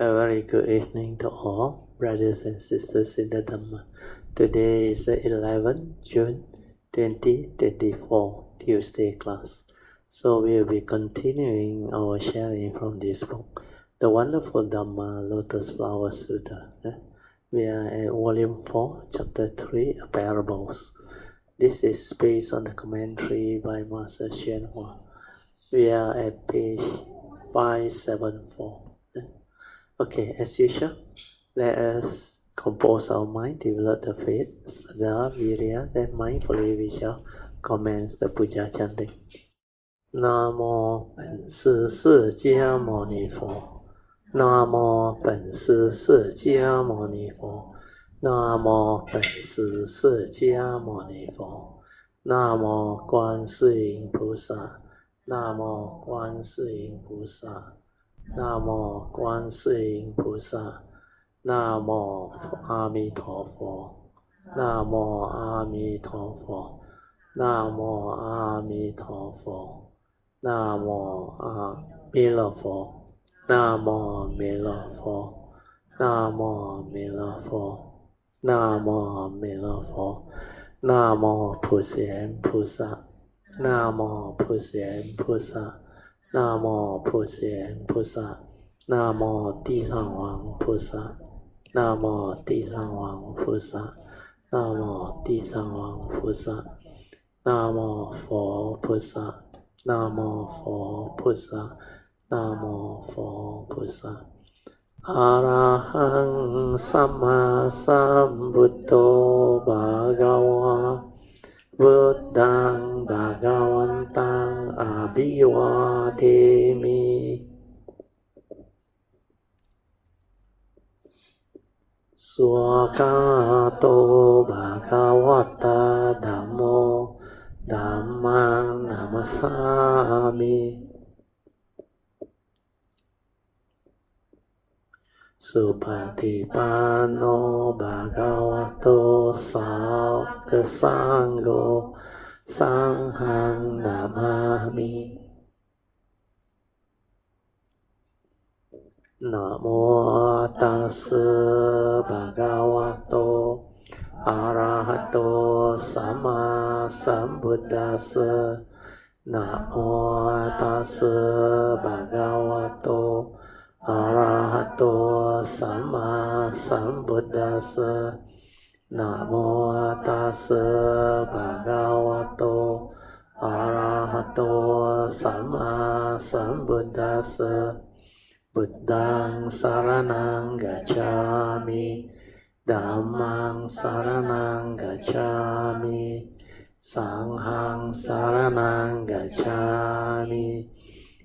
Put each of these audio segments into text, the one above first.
A very good evening to all brothers and sisters in the Dhamma. Today is the 11th June 2024, Tuesday class. So we will be continuing our sharing from this book, the wonderful Dhamma Lotus Sutra. We are at volume 4, chapter 3, Parables. This is based on the commentary by Master Hsuan. We are at page 574. Okay, as usual, let us compose our mind, develop the faith, Saddha, Virya, then mindfully we shall commence the Puja chanting. Namo 本师释迦牟尼佛 Namo 本师释迦牟尼佛 Namo 本师释迦牟尼佛 Namo 观世音菩萨 Namo 观世音菩萨 Namo 观世音菩萨 Namo 阿弥陀佛 Namo 阿弥陀佛 Namo 阿弥陀佛 Namo 阿弥勒佛 Namo 弥勒佛 Namo 弥勒佛 Namo 弥勒佛 Namo 普贤菩萨 Namo 普贤菩萨 Namo 普贤菩萨 Namo 地藏王菩萨 Namo 地藏王菩萨 Namo 地藏王菩萨 Namo 佛菩萨 Namo 佛菩萨 Namo 佛菩萨 Arahang Sama Sambuddho Bhagava Buddhang Bhagavantang Abhivademi Swakato Bhagavata Dhammo Dhammang Namasami Supatipano Bhagavato Sangha Sangho Sanghang Namami Namo Tassa Bhagavato Arahato Sama Sambuddhassa Namo Tassa Bhagavato Arahato Sama Sambuddhassa Namo Tassa Bhagavato Arahato Sama Sambuddhassa Buddhang Saranang Gacchami Dhammang Saranang Gacchami Sanghang Saranang Gacchami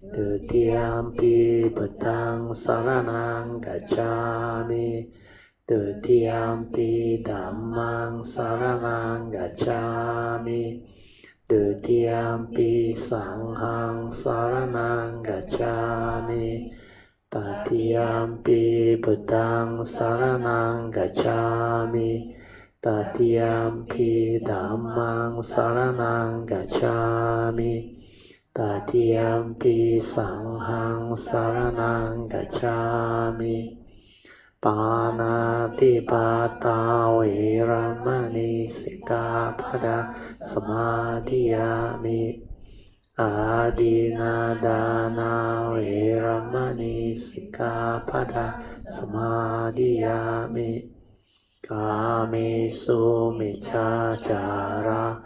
Dutiyampi Buddhang Saranang Gacchami Dutiyampi Dhammang Saranang Gacchami Dutiyampi Sanghang Saranang Gacchami Tatiyampi Buddhang Saranang Gacchami Tatiyampi Dhammang Saranang Gacchami Tatiyampi Sanghang Saranang Gacchami Panatipata Veramani Sikkhapada Samadhiyami Adinadana Veramani Sikkhapada Samadhiyami Kamesu Miccācara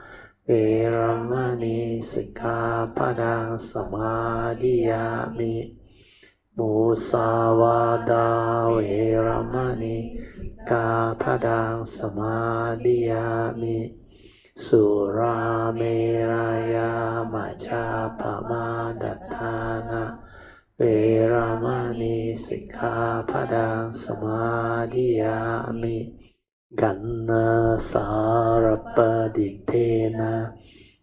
Veramani Sikkhapada Samadhiyami Musavada Veramani Sikkhapada Samadhiyami Surameraya Majapamadatthana Veramani Sikkhapada Samadhiyami Ganna Sarapaditena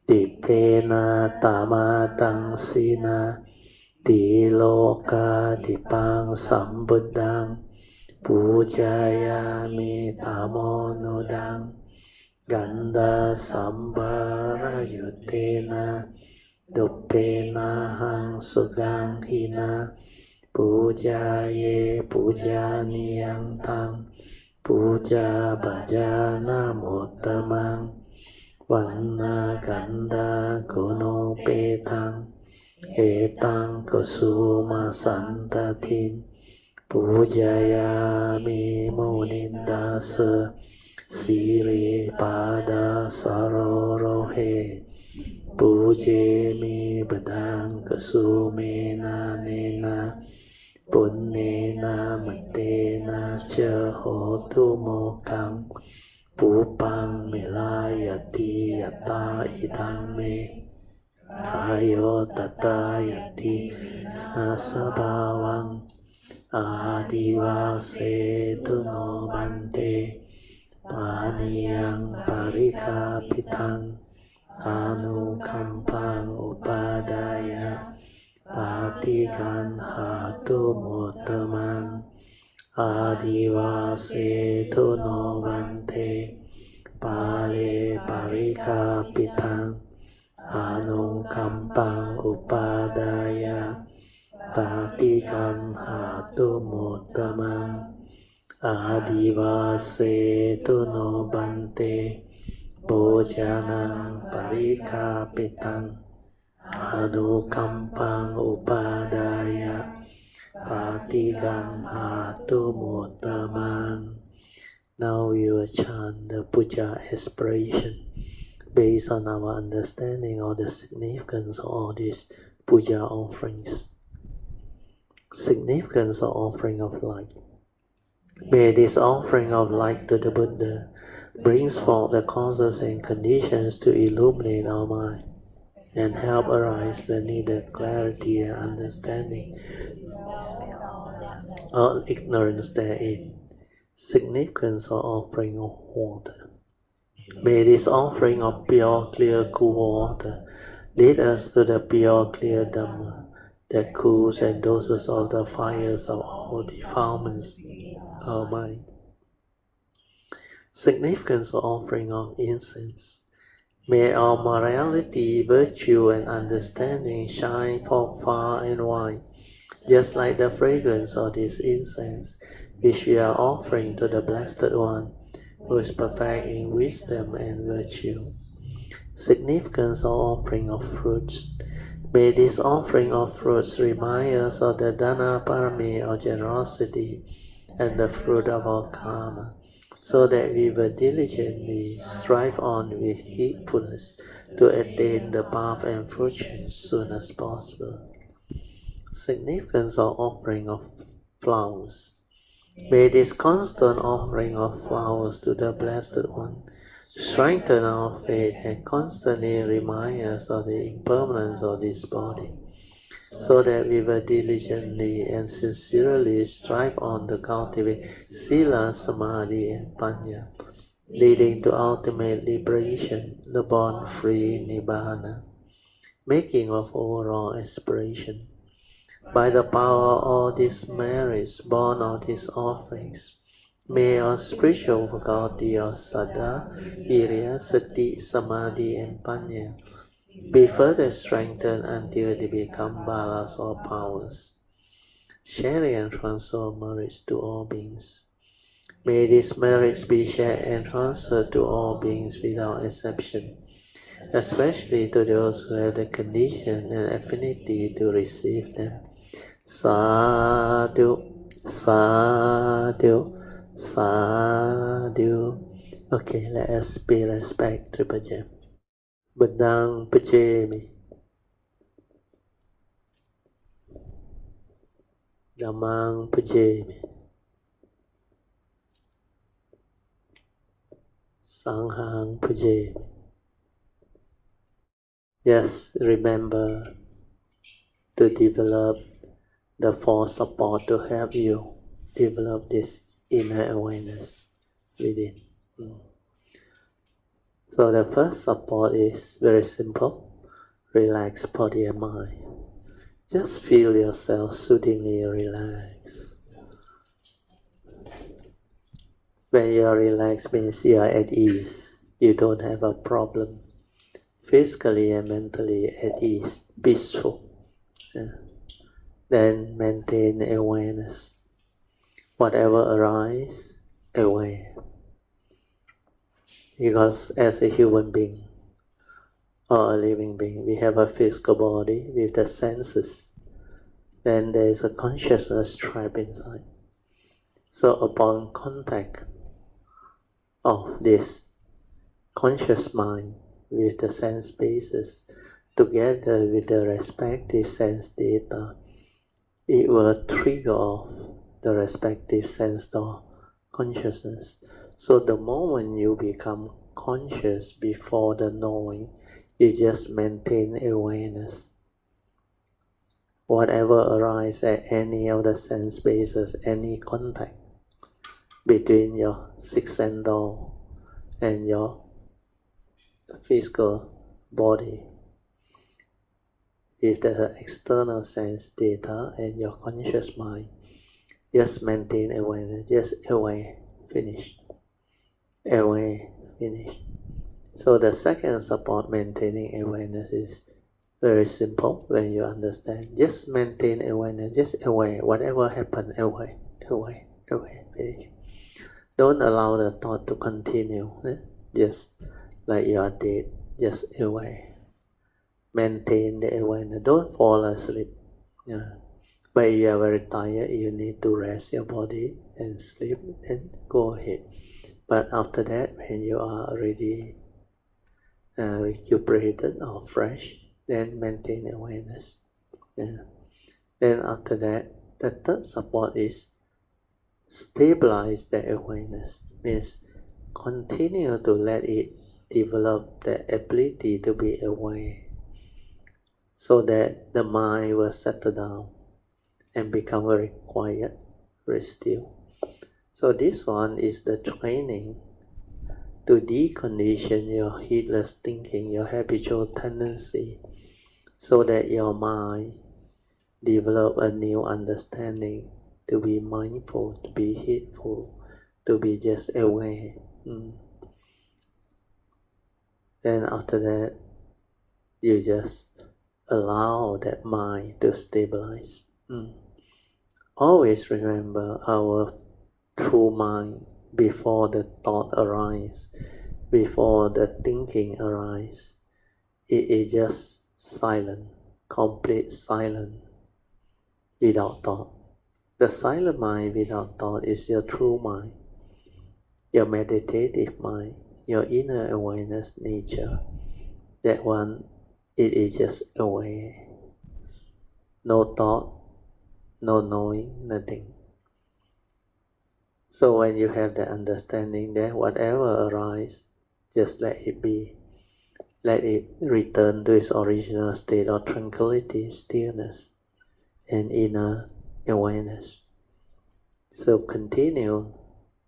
Dipena Tamatang Sina Diloka Dipang Sambuddhang Pujayami Tamonudang Ganda Sambara Yutena Dupena Hang Sugang Hina Puja ye puja niyantang, puja bhajana muttamang, vanna ganda guno petang, etang kusuma santatin, pujayami munindasa, siri pada sarorohe, pujemi badang kusumena nena, punnena matena cha hotu mokang, pupang milayati yata idang me, ayo tata yati snasabhavang, adivase tu no bante, paniyang parikapitang, anukampang upadaya, patikan hatu muttamang, adivase tu no bante, pale parikapitang, anukampang upadaya, patikan hatu muttamang, adivase tu no bante, bojanang parikapitang, anukampang upadaya, patikan hatu muttamang. Now we will chant the Puja aspiration based on our understanding of the significance of all these Puja offerings. Significance of offering of light. May this offering of light to the Buddha brings forth the causes and conditions to illuminate our mind and help arise the needed clarity and understanding or ignorance therein. Significance of offering of water. May this offering of pure, clear, cool water lead us to the pure, clear Dhamma that cools and doses of the fires of all defilements of our mind. Significance of offering of incense. May our morality, virtue, and understanding shine forth far and wide, just like the fragrance of this incense, which we are offering to the Blessed One, who is perfect in wisdom and virtue. Significance of offering of fruits. May this offering of fruits remind us of the Dana Parami of generosity and the fruit of our karma, so that we will diligently strive on with heedfulness to attain the path and fortune as soon as possible. Significance of offering of flowers. May this constant offering of flowers to the Blessed One strengthen our faith and constantly remind us of the impermanence of this body, so that we will diligently and sincerely strive on to cultivate Sila, Samadhi, and Panya, leading to ultimate liberation, the born-free Nibbana, making of overall aspiration. By the power of all these merits born of these offerings, may our spiritual faculty of Saddha, Virya, Sati, Samadhi, and Panya be further strengthened until they become balas or powers, sharing and transfer merits to all beings. May these merits be shared and transferred to all beings without exception, especially to those who have the condition and affinity to receive them. Sadhu, sadhu, sadhu. Okay, let us pay respect to Puja. Badang pujemi. Dhammang pujemi. Sanghang pujemi. Just remember to develop the four support to help you develop this inner awareness within. So the first support is very simple. Relax body and mind. Just feel yourself soothingly relaxed. When you are relaxed means you are at ease. You don't have a problem. Physically and mentally at ease, peaceful. Then maintain awareness. Whatever arises, aware. Because as a human being or a living being, we have a physical body with the senses. Then there is a consciousness trapped inside. So upon contact of this conscious mind with the sense bases, together with the respective sense data, it will trigger off the respective sense door consciousness. So the moment you become conscious before the knowing, you just maintain awareness. Whatever arises at any of the sense bases, any contact between your sixth sense door and your physical body, with the external sense data and your conscious mind, just maintain awareness, just aware, finish. Aware, finish. So the second support maintaining awareness is very simple when you understand. Just maintain awareness, just aware, whatever happens, aware, aware, aware, finish. Don't allow the thought to continue, just like you are dead, just aware. Maintain the awareness, don't fall asleep. But if you are very tired, you need to rest your body and sleep, and go ahead. But after that, when you are already recuperated or fresh, then maintain awareness. Then after that, the third support is stabilize the awareness. Means continue to let it develop the ability to be aware, so that the mind will settle down and become very quiet, very still. So this one is the training to decondition your heedless thinking, your habitual tendency, so that your mind develop a new understanding, to be mindful, to be heedful, to be just aware. Then after that, you just allow that mind to stabilize. Always remember our true mind before the thought arises, before the thinking arises. It is just silent, complete silence, without thought. The silent mind without thought is your true mind, your meditative mind, your inner awareness nature. That one, it is just aware. No thought, no knowing, nothing. So when you have that understanding, then whatever arises, just let it be. Let it return to its original state of tranquility, stillness, and inner awareness. So continue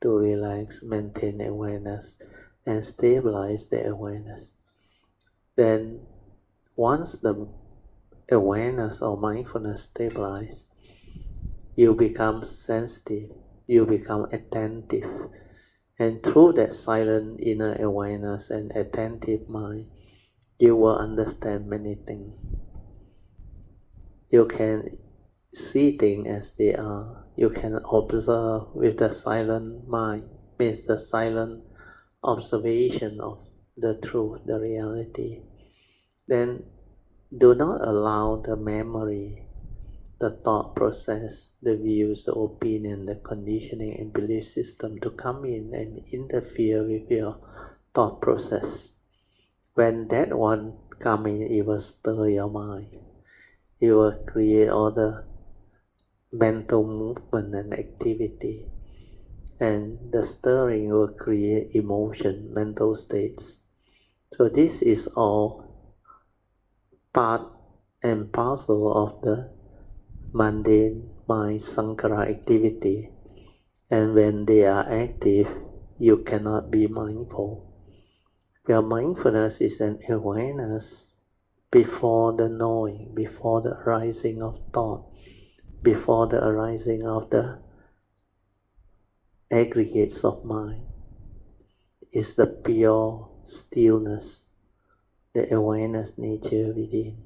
to relax, maintain awareness, and stabilize the awareness. Then once the awareness or mindfulness stabilizes, you become sensitive, you become attentive, and through that silent inner awareness and attentive mind, you will understand many things. You can see things as they are. You can observe with the silent mind, means the silent observation of the truth, the reality. Then do not allow the memory, the thought process, the views, the opinion, the conditioning and belief system to come in and interfere with your thought process. When that one comes in, it will stir your mind. It will create all the mental movement and activity. And the stirring will create emotion, mental states. So this is all part and parcel of the mundane mind sankara activity. And when they are active, you cannot be mindful. Your mindfulness is an awareness before the knowing, before the arising of thought, before the arising of the aggregates of mind. Is the pure stillness, the awareness nature within.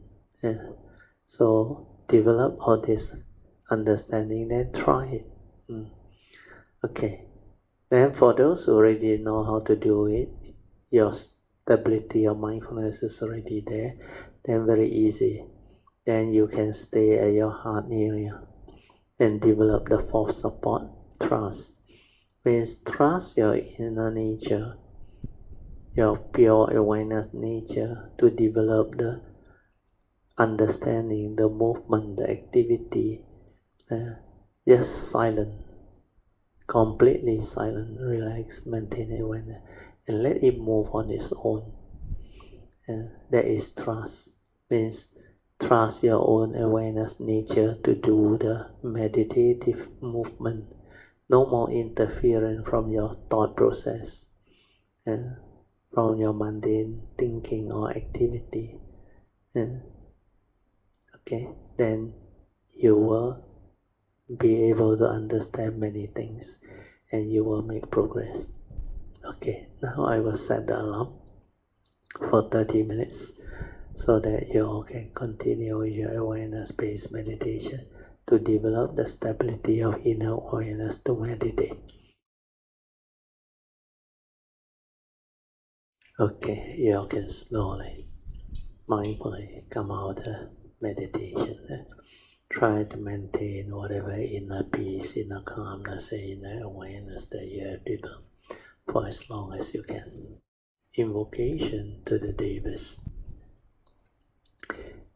So develop all this understanding, then try it. Okay. Then for those who already know how to do it, your stability of mindfulness is already there, then very easy. Then you can stay at your heart area and develop the fourth support, trust. Means trust your inner nature, your pure awareness nature, to develop the understanding, the movement, the activity. Just silent, completely silent, relax, maintain awareness, and let it move on its own. That is trust. Means trust your own awareness nature to do the meditative movement. No more interference from your thought process, from your mundane thinking or activity. Okay, then you will be able to understand many things and you will make progress. Okay, now I will set the alarm for 30 minutes so that you all can continue with your awareness-based meditation to develop the stability of inner awareness to meditate. Okay, you all can slowly, mindfully come out of meditation. Try to maintain whatever inner peace, inner calmness, inner awareness that you have developed for as long as you can. Invocation to the Devas.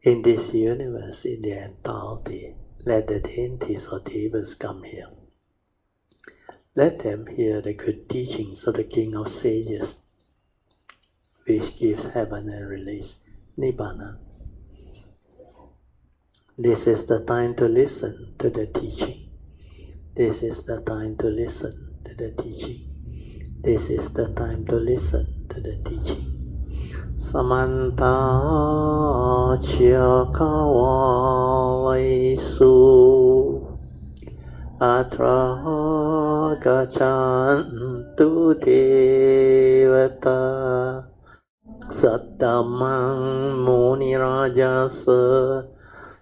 In this universe, in the entirety, let the deities or Devas come here. Let them hear the good teachings of the King of Sages, which gives heaven and release, Nibbana. This is the time to listen to the teaching. This is the time to listen to the teaching. This is the time to listen to the teaching. Samanta Chakawalesu Atra Gachantu Devata Saddamang Munirajasa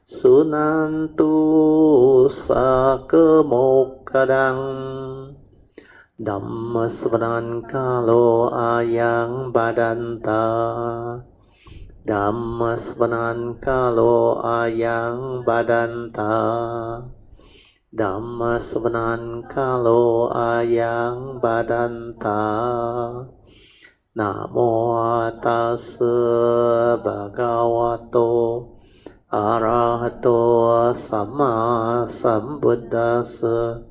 Sunantu Sakamokadang Dhamma Sharing ayang badanta. Dhamma Sharing ayang badanta. Dhamma Sharing ayang badanta. Namo tassa bhagavato arahato samma sambuddhassa.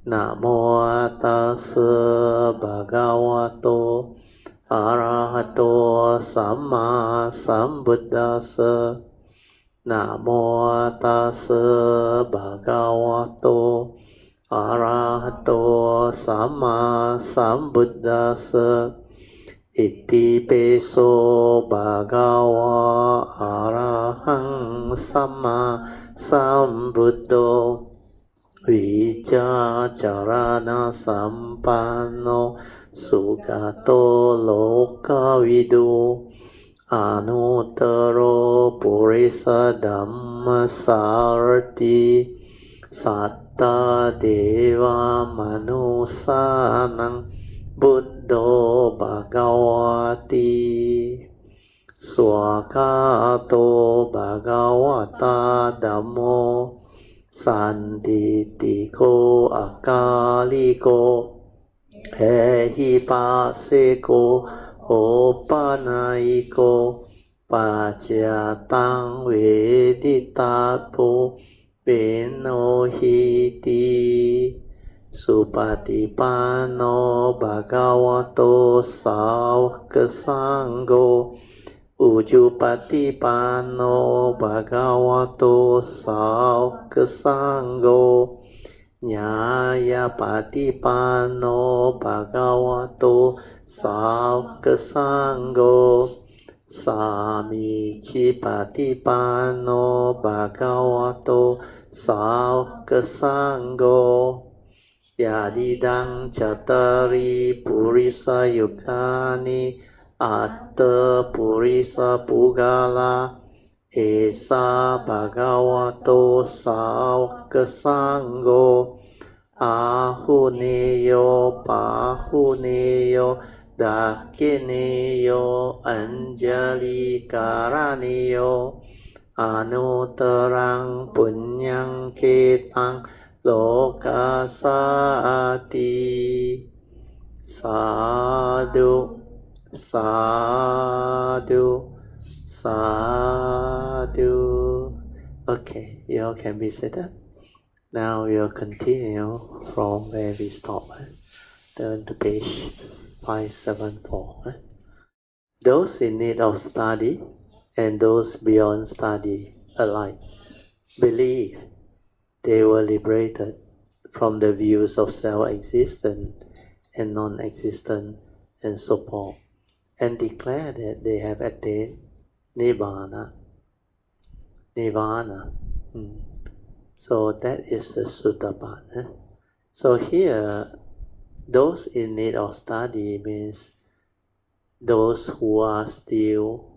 Namo tassa bhagavato arahato samma sambuddhassa. Namo tassa bhagavato arahato samma sambuddhassa. Iti peso bhagava arahang samma sambuddho. Vijja charana sampanno sugato lokavidu. Anuttaro purisa dhamma sarati. Satta deva manusanang buddho bhagavati. Swakato bhagavata dhammo. Sanditiko akaliko ehipaseko opanaiko pacayatang veditapo venohiti. Supatipano bhagavato sāvaka sangho. Ujupatipano bhagavato sāvaka sangho. Nyāyapatipano bhagavato sāvaka sangho. Samicipatipano bhagavato sāvaka sangho. Yadidang cattari purisa yukani atta purisa pugala Esa bhagavato savaka sangho ahuneyo pahuneyo dakineyo anjali karaniyo anutarang punyang ketang lokasati. Sadhu, sadhu, sadhu. Okay, you all can be seated. Now we'll continue from where we stopped. Turn to page 574. Those in need of study and those beyond study alike believe they were liberated from the views of self-existence and non-existent and so forth, and declare that they have attained Nibbana. Nirvana. So that is the sutta part. So here, those in need of study means those who are still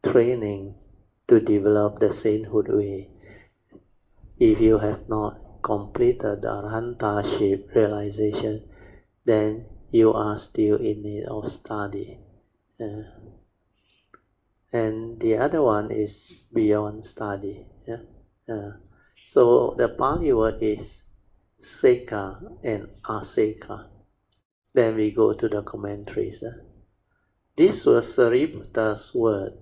training to develop the sainthood way. If you have not completed the arahantaship realization, then you are still in need of study. And the other one is beyond study. So the Pali word is Seka and Aseka. Then we go to the commentaries. This was Sariputta's word.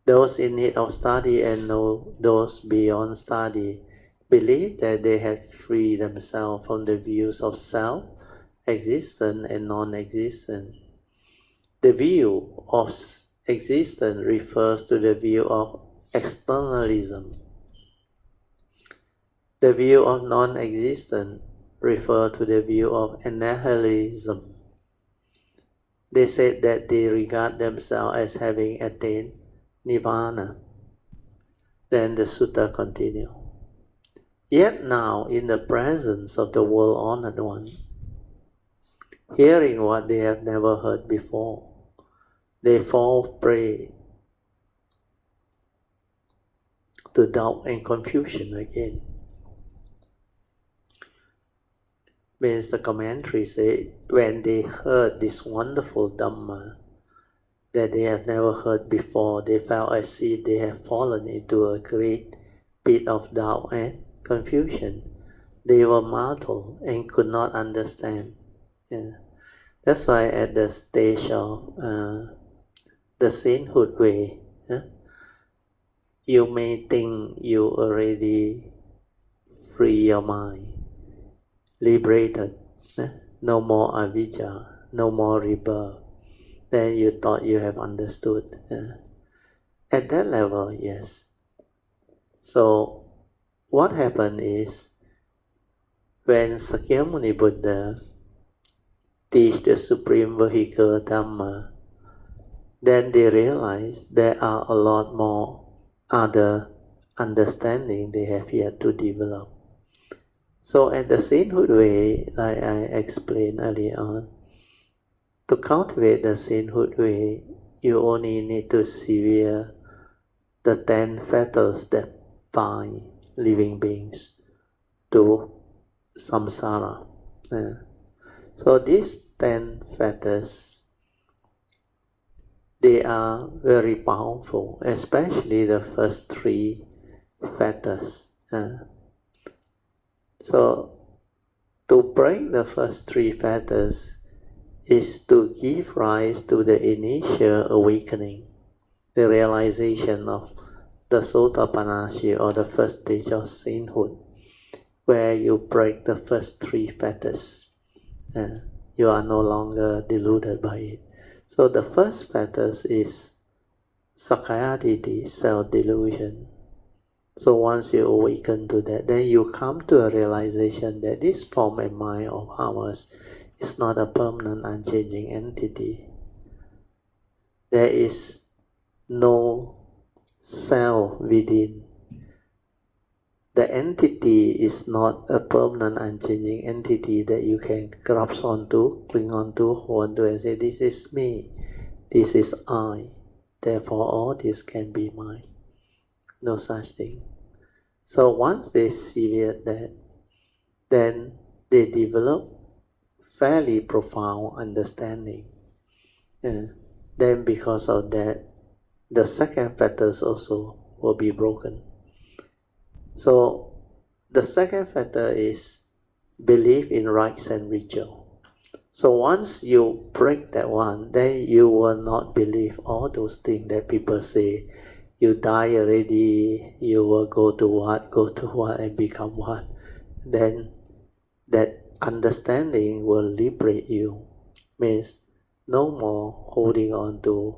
Those in need of study and those beyond study believe that they have freed themselves from the views of self, existence and non-existence. The view of existence refers to the view of externalism. The view of non-existence refers to the view of annihilatism. They said that they regard themselves as having attained Nirvana. Then the sutta continues. Yet now, in the presence of the world-honored one, hearing what they have never heard before, they fall prey to doubt and confusion again. Means the commentary say, when they heard this wonderful Dhamma that they have never heard before, they felt as if they have fallen into a great pit of doubt and confusion. They were muddled and could not understand. That's why at the stage of the sainthood way, you may think you already free your mind, liberated, no more avijja, no more rebirth. Then you thought you have understood. At that level, yes. So what happened is, when Sakyamuni Buddha teach the supreme vehicle Dhamma, then they realize there are a lot more other understanding they have yet to develop. So at the sainthood way, like I explained earlier on, to cultivate the sainthood way, you only need to sever the 10 fetters that bind living beings to samsara. So these 10 fetters, they are very powerful, especially the first 3 fetters. So to break the first 3 fetters is to give rise to the initial awakening, the realization of the Sotapannashi, or the first stage of sainthood, where you break the first 3 fetters. You are no longer deluded by it. So the first fetters is Sakkayaditthi, self-delusion. So once you awaken to that, then you come to a realization that this form and mind of ours is not a permanent, unchanging entity. There is no self within. The entity is not a permanent, unchanging entity that you can grasp onto, cling onto, hold onto, and say, this is me, this is I, therefore all this can be mine. no such thing. So once they see that, then they develop fairly profound understanding. And then because of that, the second fetters also will be broken. So the second fetter is belief in rites and ritual. So once you break that one, then you will not believe all those things that people say. You die already, you will go to what and become what. Then that understanding will liberate you. Means no more holding on to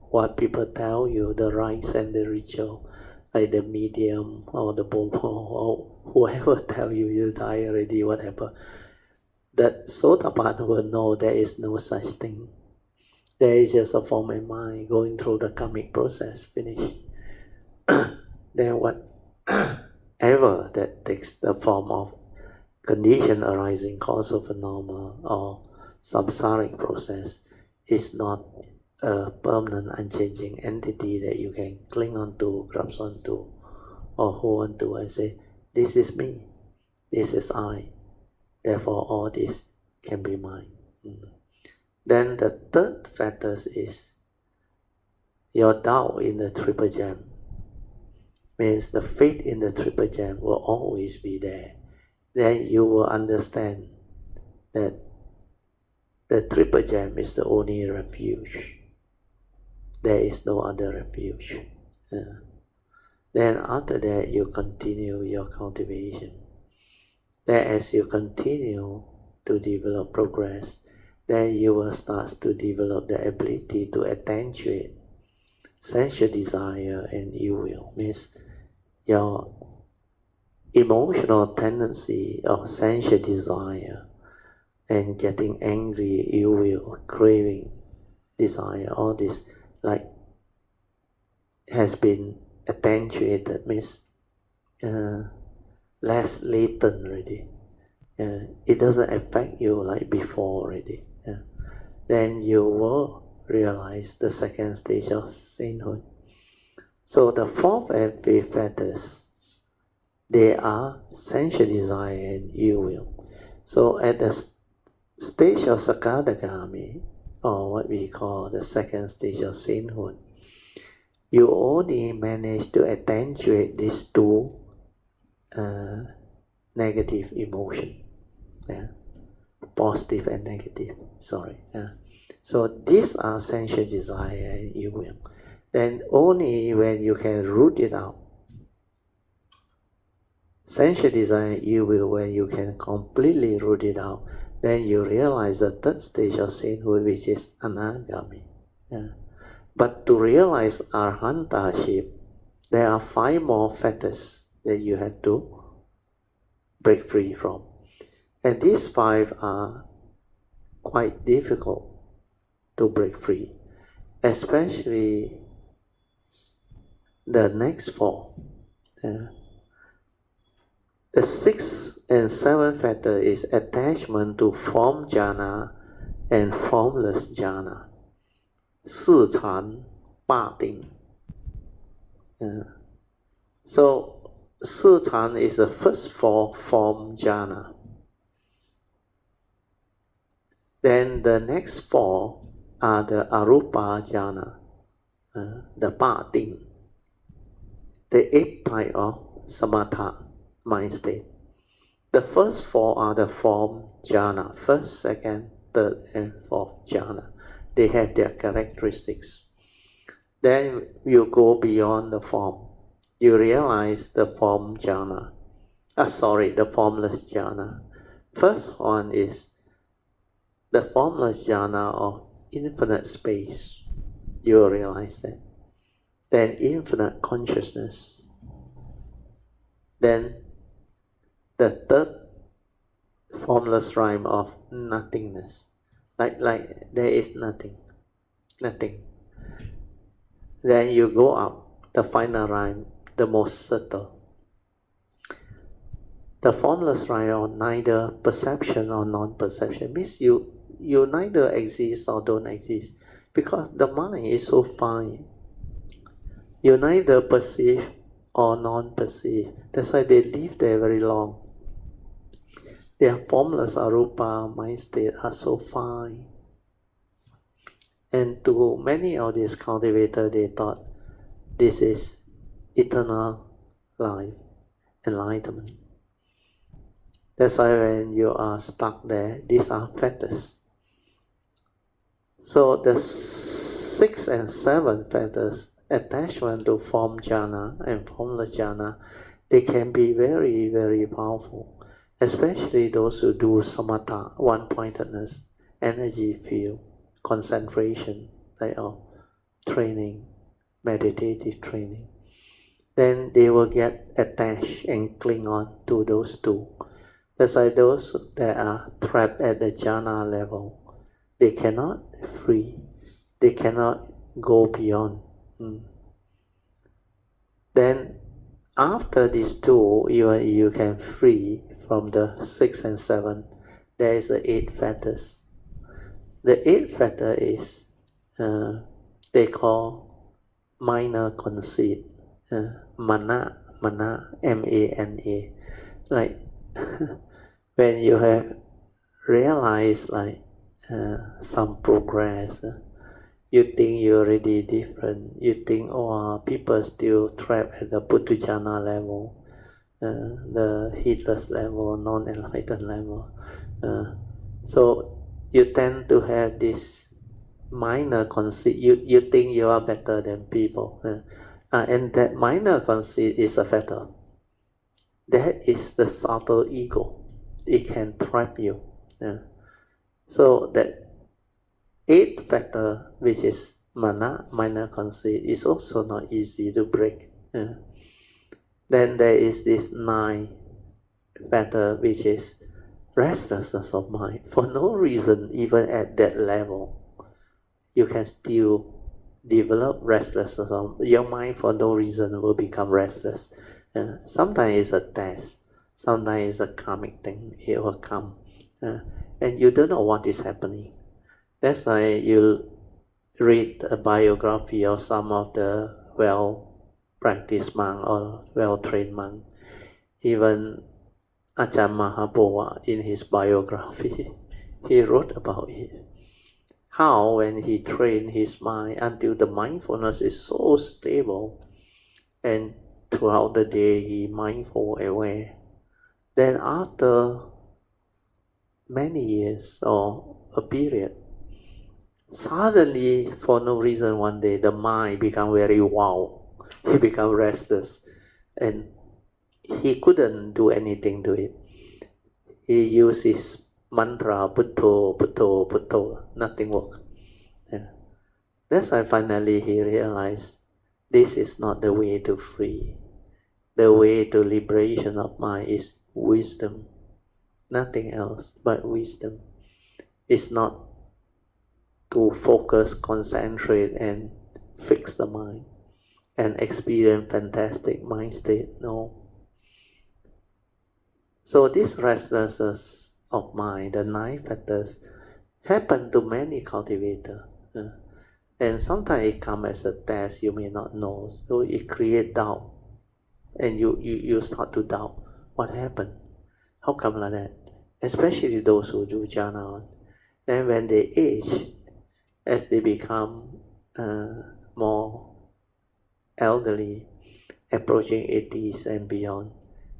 what people tell you, the rites and the ritual, like the medium or the bobo or whoever tell you you die already, whatever. That Sotapan will know there is no such thing. There is just a form of mind going through the karmic process, finish. Then whatever that takes the form of condition arising, causal phenomena or samsaric process is not a permanent, unchanging entity that you can cling on to, grasp onto, or hold on to and say, this is me, this is I, therefore all this can be mine. Then the third factor is your doubt in the triple gem. Means the faith in the triple gem will always be there. Then you will understand that the triple gem is the only refuge. There is no other refuge. Then after that, you continue your cultivation. Then as you continue to develop progress, then you will start to develop the ability to attenuate sensual desire and ill will. Means your emotional tendency of sensual desire and getting angry, ill will, craving, desire, all this like has been attenuated, means less latent already. It doesn't affect you like before already. Then you will realize the second stage of sainthood. So the fourth and fifth fetters, they are sensual desire and ill will. So at the stage of Sakadagami, or what we call the second stage of sainthood, you only manage to attenuate these two negative emotion, positive and negative, So these are sensual desire and ill will. Then only when you can root it out, sensual desire and ill will, when you can completely root it out, then you realize the third stage of sainthood, which is anagami. But to realize arhantaship, there are 5 more fetters that you have to break free from. And these 5 are quite difficult to break free, especially the next 4. The 6th and 7th fetter is attachment to form jhana and formless jhana. 四禅八定. So 四禅 is the first 4 form jhana. Then the next 4 are the arupa jhana, the 八定, the 8th type of samatha mind state. The first 4 are the form jhana, 1st, 2nd, 3rd, and 4th jhana. They have their characteristics. Then you go beyond the form. You realize the form jhana. The formless jhana. First one is the formless jhana of infinite space. You realize that. Then infinite consciousness. Then the 3rd formless rhyme of nothingness. Like there is nothing. Then you go up, the final rhyme, the most subtle. The formless rhyme of neither perception or non-perception means you neither exist or don't exist, because the mind is so fine. You neither perceive or non-perceived. That's why they live there very long. Their formless arupa mind state are so fine. And to many of these cultivators, they thought this is eternal life, enlightenment. That's why when you are stuck there, these are fetters. So the 6 and 7 fetters, attachment to form jhana and formless jhana, they can be very, very powerful. Especially those who do samatha, one-pointedness, energy field, concentration, type of training, meditative training. Then they will get attached and cling on to those two. That's why those that are trapped at the jhana level, they cannot free, they cannot go beyond. Then after these two, you can free from the 6 and 7, there is the 8 fetters. The 8 fetter is, they call minor conceit, mana, M-A-N-A. Like when you have realized like some progress, you think you're already different. You think, oh, people still trapped at the Puthujjana level, the heedless level, non-enlightened level. So you tend to have this minor conceit. You think you are better than people. And that minor conceit is a fetter. That is the subtle ego. It can trap you. So that 8 fetter, which is mana, minor conceit, is also not easy to break. Then there is this 9 fetter, which is restlessness of mind. For no reason, even at that level, you can still develop restlessness of your mind. For no reason will become restless. Sometimes it's a test, sometimes it's a karmic thing. It will come, and you don't know what is happening. That's why you read a biography of some of the well-practiced monk or well-trained monk. Even Ajahn Mahabowa, in his biography, he wrote about it. How when he trained his mind until the mindfulness is so stable, and throughout the day he mindful aware, then after many years or a period, suddenly for no reason one day the mind become very wow. He become restless and he couldn't do anything to it. He used his mantra, Butto, Butto, Butto, nothing worked. That's why finally he realized this is not the way to free. The way to liberation of mind is wisdom. Nothing else but wisdom. It's not to focus, concentrate and fix the mind and experience fantastic mind state. No. So this restlessness of mind, the 9 fetters, happen to many cultivators. And sometimes it comes as a test you may not know. So it creates doubt. And you start to doubt what happened. How come like that? Especially those who do jhana. Then when they age, as they become more elderly, approaching 80s and beyond,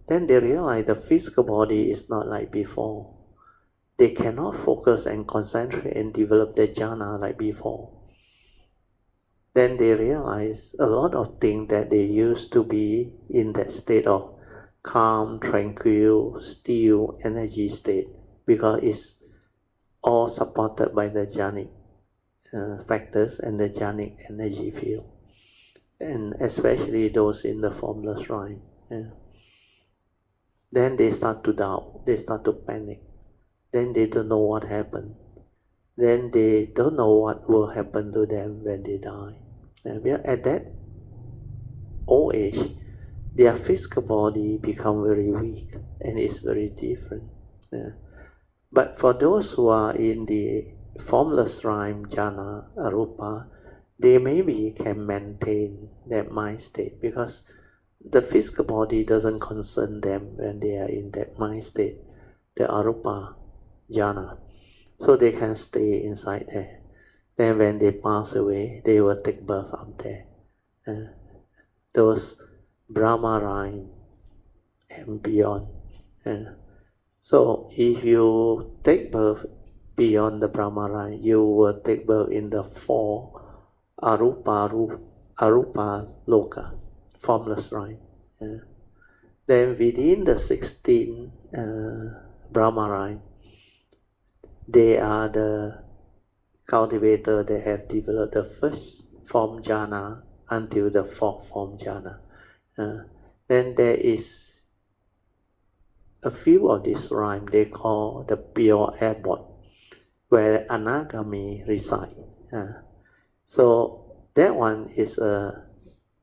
then they realize the physical body is not like before. They cannot focus and concentrate and develop the jhana like before. Then they realize a lot of things that they used to be in that state of calm, tranquil, still energy state, because it's all supported by the jhanic factors and the jhanic energy field, and especially those in the formless rhyme. Then they start to doubt, they start to panic, then they don't know what happened, then they don't know what will happen to them when they die. And at that old age, their physical body become very weak and it's very different. But for those who are in the formless rhyme, jhana, arupa, they maybe can maintain that mind state because the physical body doesn't concern them when they are in that mind state, the arupa jhana. So they can stay inside there. Then when they pass away, they will take birth up there. Those Brahma line and beyond. So if you take birth beyond the Brahma line, you will take birth in the 4 arupa loka, formless line. Then within the 16 Brahma line, they are the cultivator that have developed the first form jhana until the 4th form jhana. Then there is a few of this rhyme they call the pure airborne, where anagami reside. So that one is a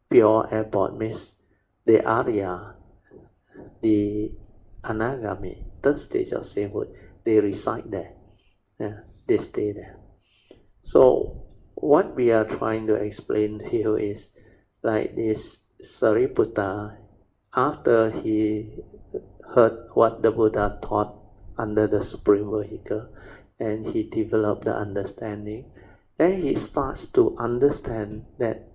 pure airborne, means the Arya, the anagami, third stage of sainthood, they reside there. They stay there. So what we are trying to explain here is like this Sariputta, after he heard what the Buddha taught under the Supreme Vehicle, and he developed the understanding, then he starts to understand that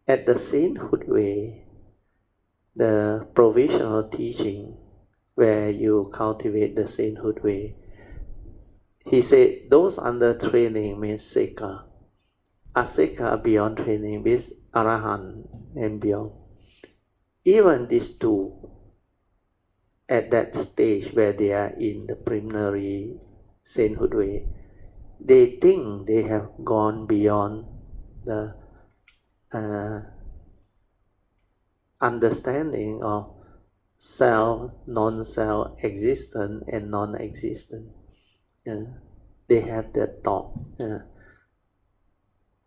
at the sainthood way, the provisional teaching where you cultivate the sainthood way, he said those under training means Seka. Aseka beyond training means Arahant and beyond. Even these two, at that stage where they are in the preliminary sainthood way, they think they have gone beyond the understanding of self, non-self, existent and non-existent. They have that thought.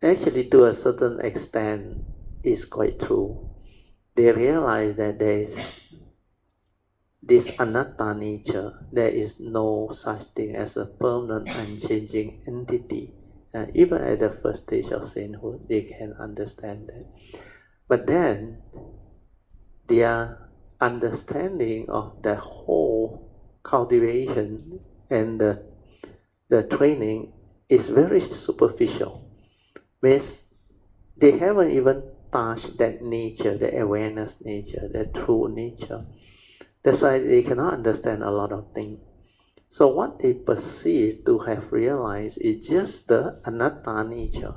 Actually, to a certain extent, it's quite true. They realize that there is this anatta nature. There is no such thing as a permanent, unchanging entity. Even at the first stage of sainthood, they can understand that. But then, their understanding of the whole cultivation and the training is very superficial. Means they haven't even touched that nature, the awareness nature, the true nature. That's why they cannot understand a lot of things. So what they perceive to have realized is just the anatta nature,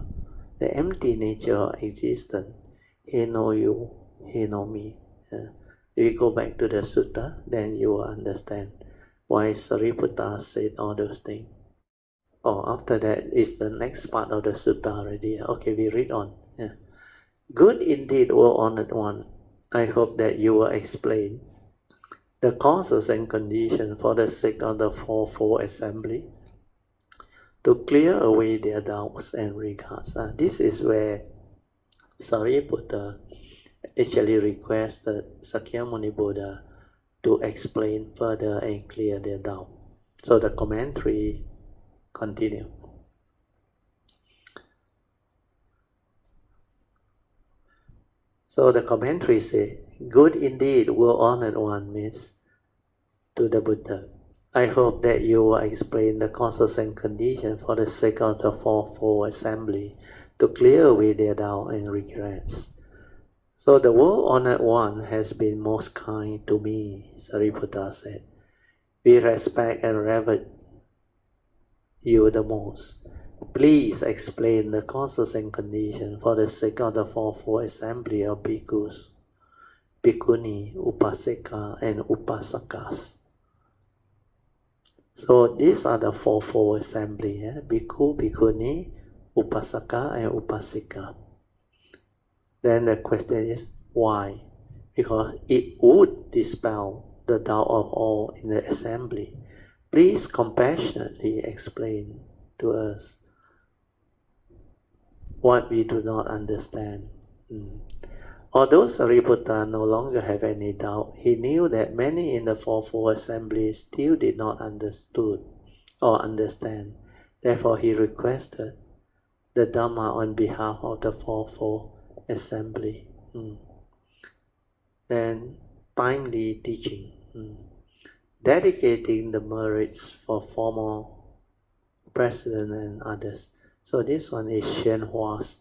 the empty nature of existence. He know you, he know me. If you go back to the sutta, then you will understand why Sariputta said all those things. After that is the next part of the sutta already. Okay, we read on. Good indeed, O honored one. I hope that you will explain the causes and conditions for the sake of the fourfold assembly to clear away their doubts and regards. This is where Sariputta actually requested Sakyamuni Buddha to explain further and clear their doubt. So the commentary continue. So the commentary say, good indeed, will honored one, means to the Buddha. I hope that you will explain the causes and conditions for the sake of the fourfold assembly to clear away their doubt and regrets. So the well-honored one has been most kind to me, Sariputta said. We respect and revere you the most. Please explain the causes and conditions for the sake of the fourfold assembly of bhikkhus, bhikkhuni, upasika, and upasakas. So these are the fourfold assembly: bhikkhu, bhikkhuni, upasaka, and upasika. Then the question is why? Because it would dispel the doubt of all in the assembly. Please compassionately explain to us what we do not understand. Although Sariputta no longer have any doubt, he knew that many in the fourfold assembly still did not understood or understand. Therefore, he requested the Dhamma on behalf of the fourfold assembly. then timely teaching, dedicating the merits for former president and others. So this one is Xuanhua's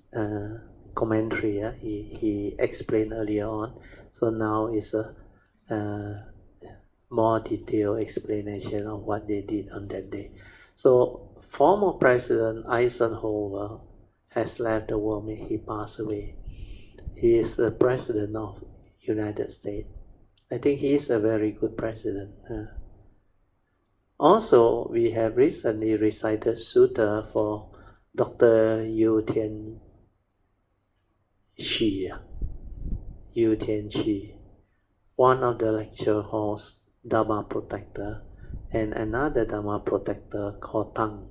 commentary. He explained earlier on. So now is a more detailed explanation of what they did on that day. So former President Eisenhower has left the world. May he pass away. He is the President of United States. I think he is a very good president. Also, we have recently recited Sutta for Dr. Yu Tianxi, one of the lecture halls Dharma protector, and another Dharma protector called Tang,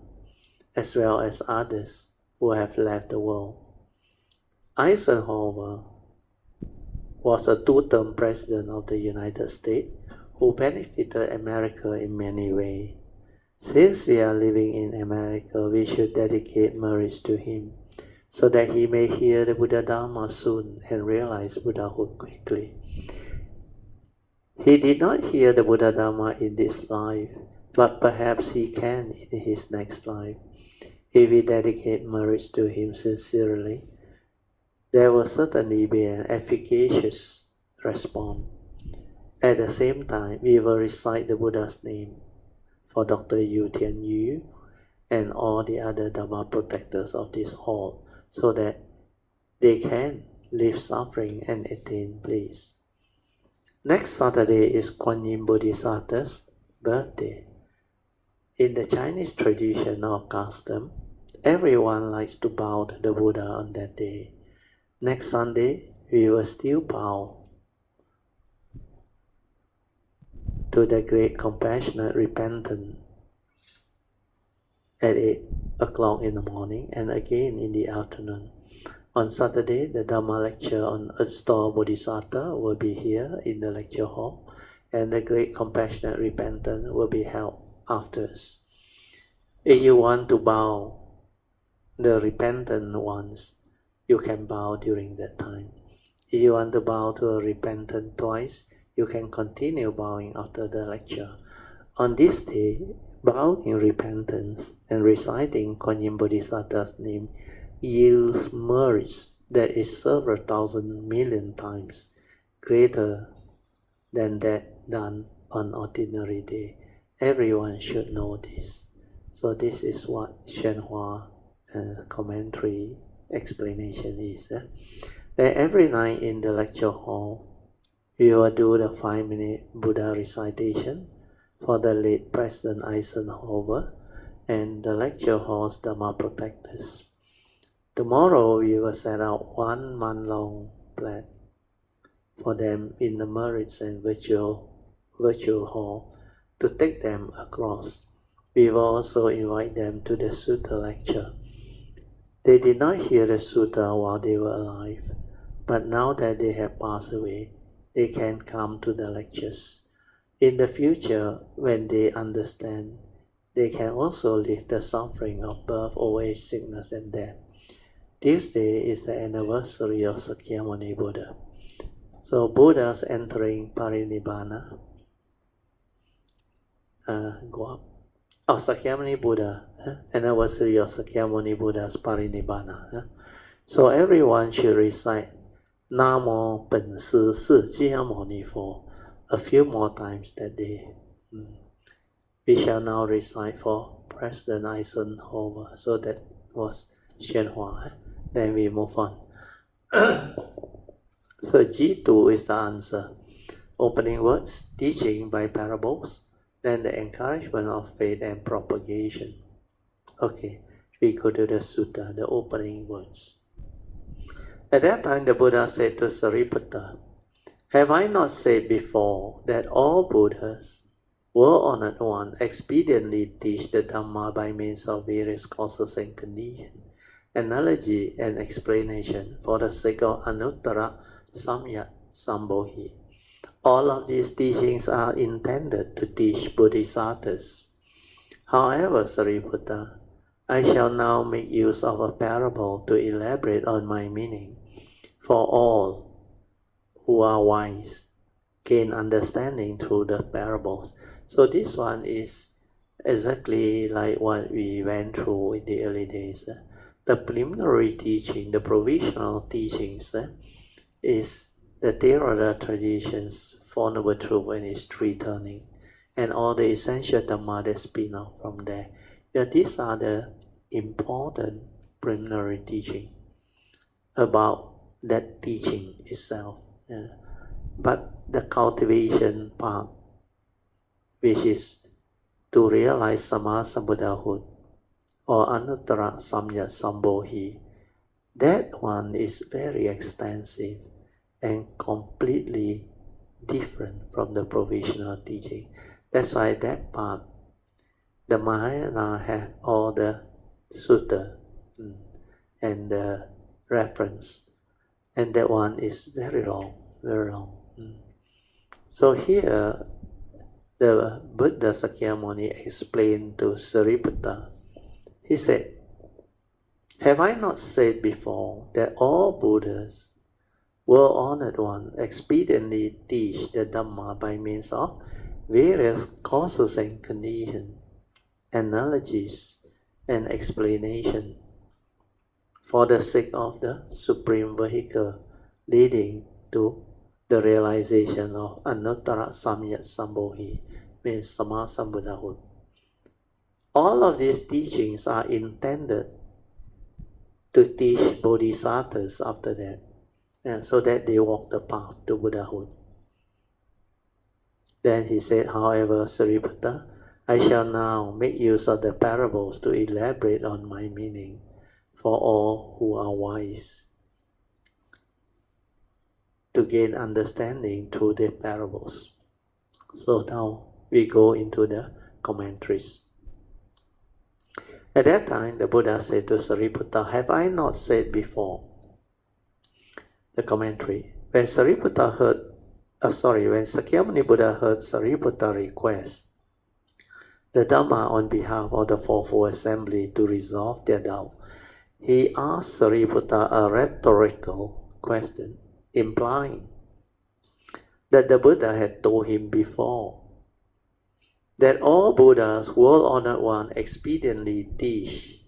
as well as others who have left the world. Eisenhower was a two-term president of the United States who benefited America in many ways. Since we are living in America, we should dedicate merits to him, so that he may hear the Buddha Dharma soon and realize Buddhahood quickly. He did not hear the Buddha Dharma in this life, but perhaps he can in his next life. If we dedicate merits to him sincerely, there will certainly be an efficacious response. At the same time, we will recite the Buddha's name for Dr. Yu Tianyu and all the other Dharma protectors of this hall, so that they can leave suffering and attain bliss. Next Saturday is Kuan Yin Bodhisattva's birthday. In the Chinese tradition or custom, everyone likes to bow to the Buddha on that day. Next Sunday, we will still bow to the great compassionate repentant at 8 o'clock in the morning and again in the afternoon. On Saturday, the Dhamma lecture on Earth-Store Bodhisattva will be here in the lecture hall, and the great compassionate repentant will be held afterwards. If you want to bow the repentant ones, you can bow during that time. If you want to bow to a repentant twice, you can continue bowing after the lecture. On this day, bowing in repentance and reciting Kuan Yin Bodhisattva's name yields merits that is several thousand million times greater than that done on ordinary day. Everyone should know this. So this is what Xuanhua commentary explanation is. Then every night in the lecture hall, we will do the 5-minute Buddha recitation for the late President Eisenhower and the lecture hall's Dharma protectors. Tomorrow we will set out 1 month-long plan for them in the merits and virtual hall to take them across. We will also invite them to the Sutta lecture. They did not hear the Sutta while they were alive, but now that they have passed away, they can come to the lectures. In the future, when they understand, they can also leave the suffering of birth, old age, sickness, and death. Tuesday is the anniversary of Sakyamuni Buddha. So Buddha's entering Parinibbana. Go up. Oh, Sakyamuni Buddha. Anniversary of Sakyamuni Buddha's Parinibbana. So everyone should recite Namo Pen Si释迦牟尼佛a few more times that day. We shall now recite for President Eisenhower. So that was Xuanhua. Then we move on. So G2 is the answer. Opening words, teaching by parables, then the encouragement of faith and propagation. Okay, we go to the sutta, the opening words. At that time the Buddha said to Sariputta, "Have I not said before that all Buddhas, world-honored one, expediently teach the Dhamma by means of various causes and conditions, analogy and explanation for the sake of Anuttara Samyak Sambodhi? All of these teachings are intended to teach Bodhisattvas. However, Sariputta, I shall now make use of a parable to elaborate on my meaning. For all who are wise gain understanding through the parables. So this one is exactly like what we went through in the early days. The preliminary teaching, the provisional teachings, is the Theravada traditions, Four Noble Truths and its three turning, and all the essential Dhamma that spin off from there. Yeah, these are the important preliminary teaching about that teaching itself. Yeah. But the cultivation part, which is to realize Sama Sambuddhahood or Anuttara Samyat Sambodhi, that one is very extensive and completely different from the provisional teaching. That's why that part, the Mahayana had all the sutta and the reference, and that one is very long, very long. So here, the Buddha Sakyamuni explained to Sariputta. He said, "Have I not said before that all Buddhas, world-honored one, expediently teach the Dhamma by means of various causes and conditions, analogies and explanation, for the sake of the supreme vehicle leading to the realization of Anuttara Samyat Sambodhi, means Sama Sambuddhahood. All of these teachings are intended to teach bodhisattvas after that, and so that they walk the path to Buddhahood." Then he said, "However, Sariputta, I shall now make use of the parables to elaborate on my meaning for all who are wise, to gain understanding through the parables." So now we go into the commentaries. At that time, the Buddha said to Sariputta, "Have I not said before?" The commentary. When Sakyamuni Buddha heard Sariputta request the Dhamma on behalf of the Fourfold Assembly to resolve their doubt, he asked Sariputta a rhetorical question, implying that the Buddha had told him before that all Buddhas, world-honored one, expediently teach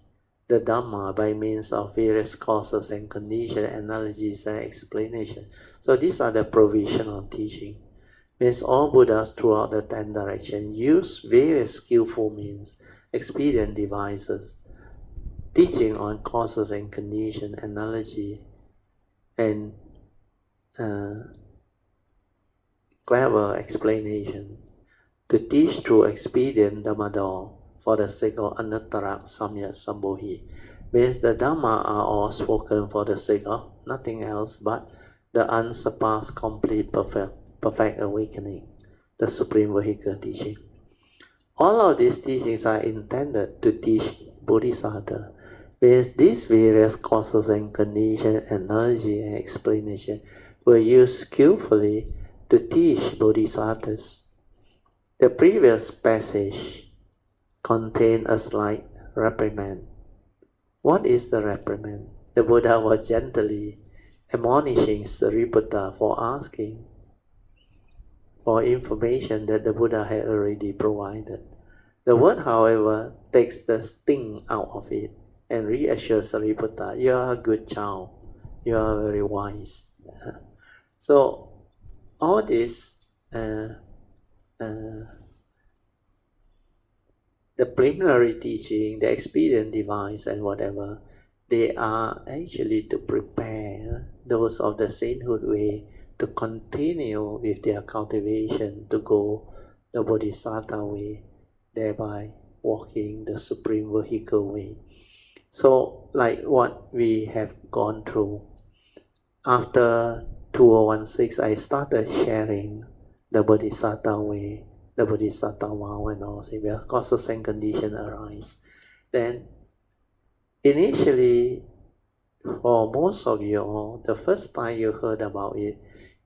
the Dhamma by means of various causes and conditions, analogies and explanations. So these are the provisional teaching. Means all Buddhas throughout the 10 directions use various skillful means, expedient devices, teaching on causes and conditions, analogy, and clever explanation, to teach through expedient Dhammador for the sake of Anuttara Samyat Sambodhi. Means the Dhamma are all spoken for the sake of nothing else but the unsurpassed, complete, perfect awakening, the supreme vehicle teaching. All of these teachings are intended to teach Bodhisattva. Means these various causes and conditions, analogy and explanation were used skillfully to teach Bodhisattvas. The previous passage contained a slight reprimand. What is the reprimand? The Buddha was gently admonishing Sariputta for asking for information that the Buddha had already provided. The word, however, takes the sting out of it and reassures Sariputta, "You are a good child, you are very wise." So all this, the preliminary teaching, the expedient device and whatever, they are actually to prepare those of the sainthood way to continue with their cultivation to go the Bodhisattva way, thereby walking the supreme vehicle way. So like what we have gone through, after 2016 I started sharing the Bodhisattva way, the Bodhisattva vow and all, where causes and conditions arise. Then initially, for most of you all, the first time you heard about it,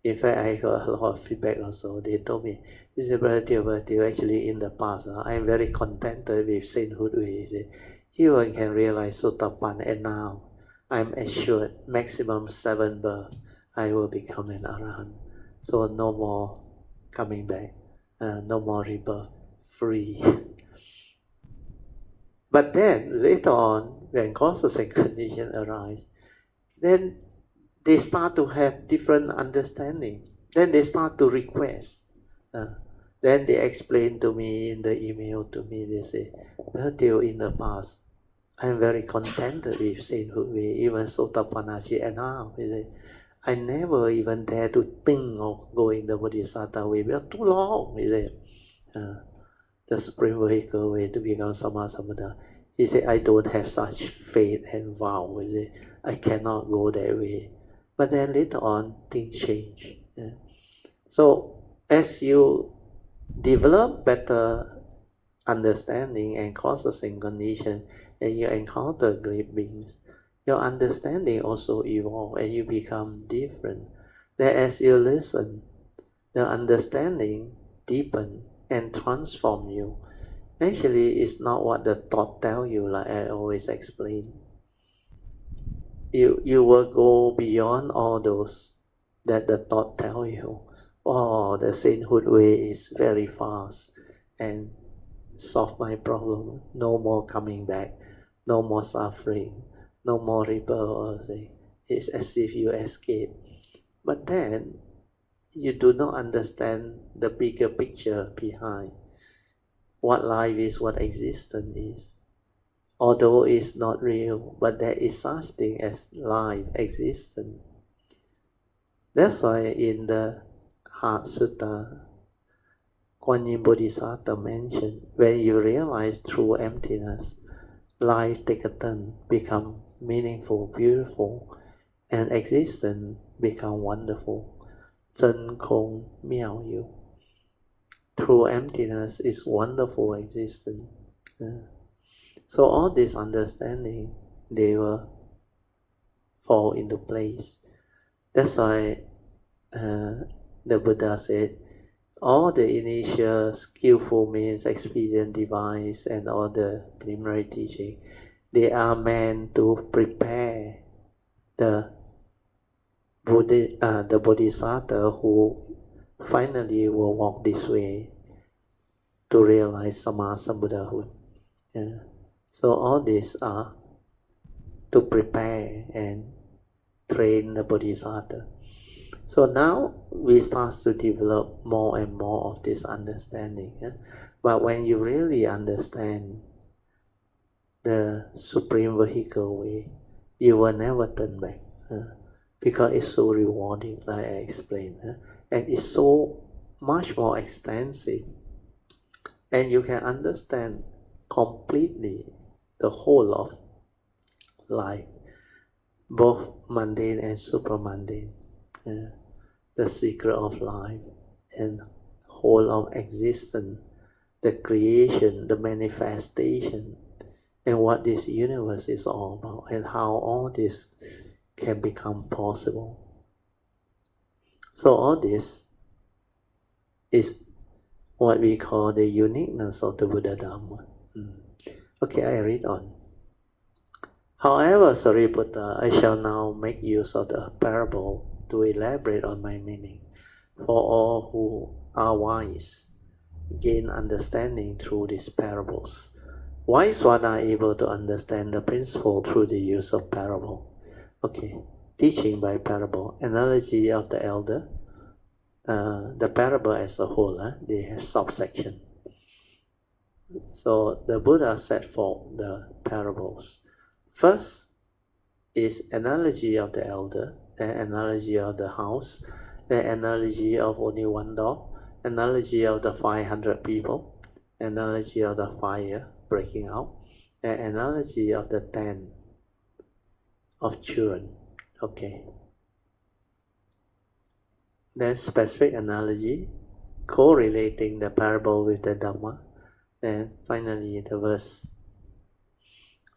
in fact I heard a lot of feedback also. They told me, "This is Brother Teo, actually in the past, I am very contented with sainthood way. Even can realize Sotapan, and now I'm assured maximum 7 births I will become an Arahant. So no more coming back, no more rebirth, free. But then later on, when causes and conditions arise, then they start to have different understanding. Then they start to request. Then they explain to me in the email to me, they say, well, till in the past, I'm very contented with sainthood way, even Sotapannachi and now. I never even dare to think of going the Bodhisattva way. We are too long, he said. The supreme vehicle way to become Sammasambuddha. He said, I don't have such faith and vow. He said, I cannot go that way. But then later on, things change. So as you develop better understanding and causes and conditions, and you encounter great beings, your understanding also evolves and you become different. Then as you listen, the understanding deepens and transforms you. Actually, it's not what the thought tell you, like I always explain. You will go beyond all those that the thought tell you. Oh, the sainthood way is very fast and solve my problem. No more coming back, no more suffering, no more rebirth. It's as if you escape. But then you do not understand the bigger picture behind. What life is, what existence is. Although it's not real, but there is such thing as life, existence. That's why in the Heart Sutta, Kuan Yin Bodhisattva mentioned, when you realize true emptiness, life take a turn, become meaningful, beautiful, and existence become wonderful. Zhen Kong Miao Yu. True emptiness is wonderful existence. So all this understanding, they will fall into place. That's why the Buddha said, all the initial skillful means, expedient device, and all the preliminary teaching, they are meant to prepare the Bodhisattva who finally will walk this way to realize Sammasambuddhahood. So all these are to prepare and train the Bodhisattva. So now we start to develop more and more of this understanding. But when you really understand the supreme vehicle way, you will never turn back. Because it's so rewarding, like I explained. And it's so much more extensive. And you can understand completely the whole of life, both mundane and supramundane. The secret of life and whole of existence, the creation, the manifestation, and what this universe is all about, and how all this can become possible. So all this is what we call the uniqueness of the Buddha Dhamma. Okay, I read on. However, Sariputta, I shall now make use of the parable to elaborate on my meaning, for all who are wise gain understanding through these parables. Wise ones are able to understand the principle through the use of parable. Okay, teaching by parable, analogy of the elder. The parable as a whole, they have subsection. So the Buddha set forth the parables. First is analogy of the elder, the analogy of the house, the analogy of only one door, analogy of the 500 people, analogy of the fire breaking out, the analogy of the 10 of children. Okay. Then specific analogy, correlating the parable with the Dhamma, and finally the verse.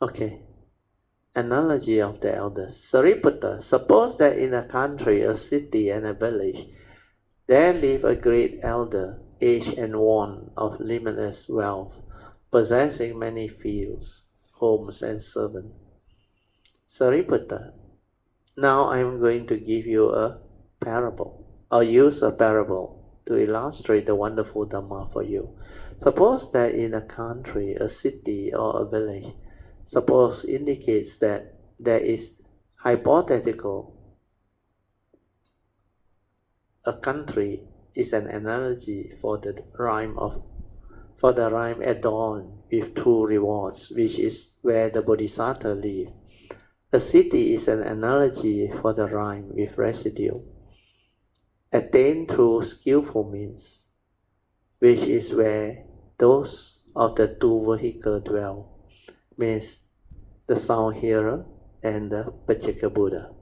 Okay. Analogy of the elders. Sariputta, suppose that in a country, a city, and a village, there live a great elder, aged and worn, of limitless wealth, possessing many fields, homes, and servants. Sariputta, now I am going to give you a parable, or use a parable to illustrate the wonderful Dhamma for you. Suppose that in a country, a city, or a village, suppose indicates that there is hypothetical. A country is an analogy for the rhyme adorned with true rewards, which is where the Bodhisattva live. A city is an analogy for the rhyme with residue, attained through skillful means, which is where those of the two vehicles dwell, means the sound hearer and the Pacceka Buddha.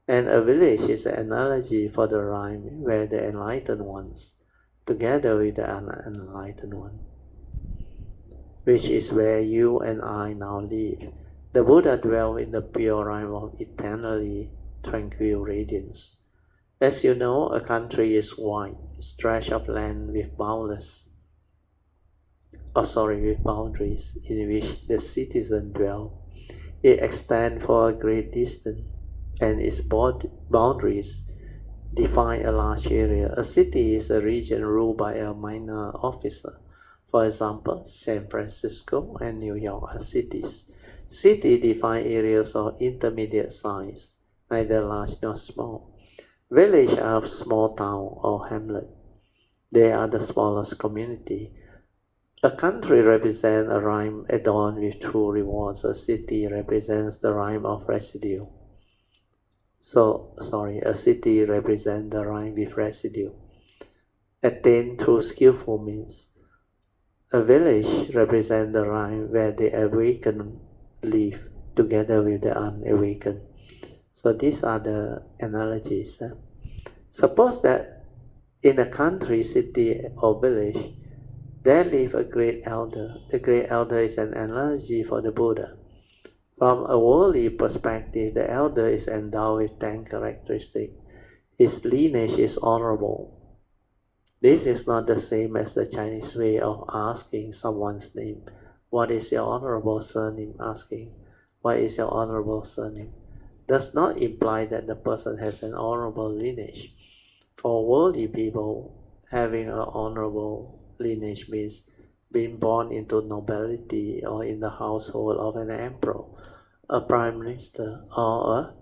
And a village is an analogy for the rhyme where the enlightened ones, together with the unenlightened one, which is where you and I now live. The Buddha dwells in the pure rhyme of eternally tranquil radiance. As you know, a country is wide, stretch of land with boundaries in which the citizens dwell. It extends for a great distance, and its boundaries define a large area. A city is a region ruled by a minor officer. For example, San Francisco and New York are cities. Cities define areas of intermediate size, neither large nor small. Villages are small town or hamlet. They are the smallest community. A country represents a rhyme adorned with true rewards. A city represents the rhyme of residue. A city represents the rhyme with residue, attained through skillful means. A village represents the rhyme where the awakened live together with the unawakened. So these are the analogies. Suppose that in a country, city, or village, there lives a great elder. The great elder is an analogy for the Buddha. From a worldly perspective, the elder is endowed with 10 characteristics. His lineage is honorable. This is not the same as the Chinese way of asking someone's name. What is your honorable surname? Asking, what is your honorable surname? Does not imply that the person has an honorable lineage. For worldly people, having an honorable lineage means being born into nobility or in the household of an emperor, a prime minister, or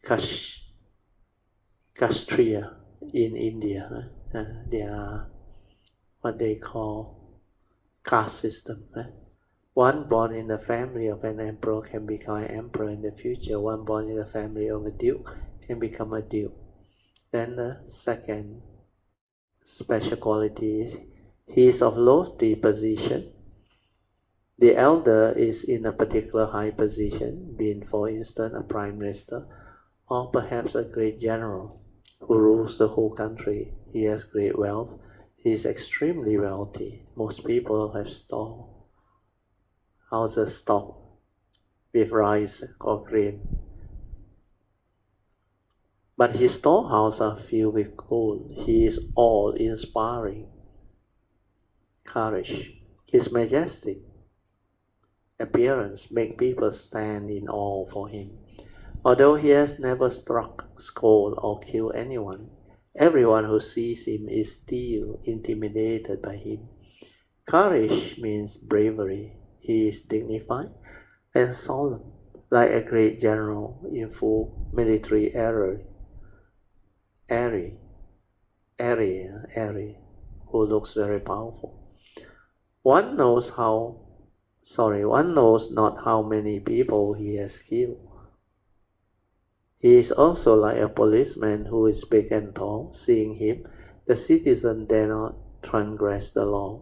a Kshatriya in India. They are what they call caste system. One born in the family of an emperor can become an emperor in the future. One born in the family of a duke can become a duke. Then the second special quality is he is of lofty position. The elder is in a particular high position, being for instance a prime minister or perhaps a great general who rules the whole country. He has great wealth. He is extremely wealthy. Most people have houses stocked with rice or grain. But his storehouses are filled with gold. He is all-inspiring courage. His majestic appearance makes people stand in awe for him. Although he has never struck, scolded, or killed anyone, everyone who sees him is still intimidated by him. Courage means bravery. He is dignified and solemn, like a great general in full military array, who looks very powerful. One knows not how many people he has killed. He is also like a policeman who is big and tall. Seeing him, the citizen dare not transgress the law.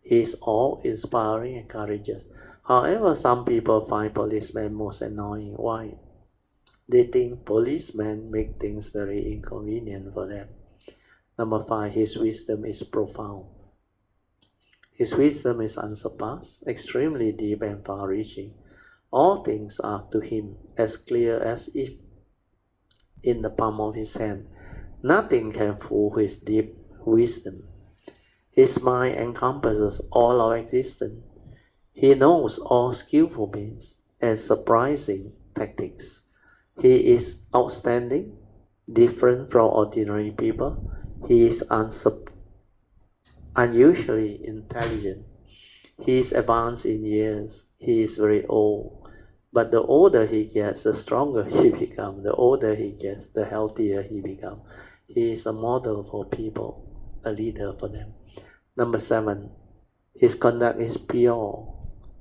He is awe-inspiring and courageous. However, some people find policemen most annoying. Why? They think policemen make things very inconvenient for them. Number 5, his wisdom is profound. His wisdom is unsurpassed, extremely deep and far-reaching. All things are to him as clear as if in the palm of his hand. Nothing can fool his deep wisdom. His mind encompasses all our existence. He knows all skillful means and surprising tactics. He is outstanding Different from ordinary people, he is unusually intelligent. He is advanced in years. He is very old. But the older he gets, the stronger he becomes. The older he gets, the healthier he becomes. He is a model for people, a leader for them. Number 7, his conduct is pure.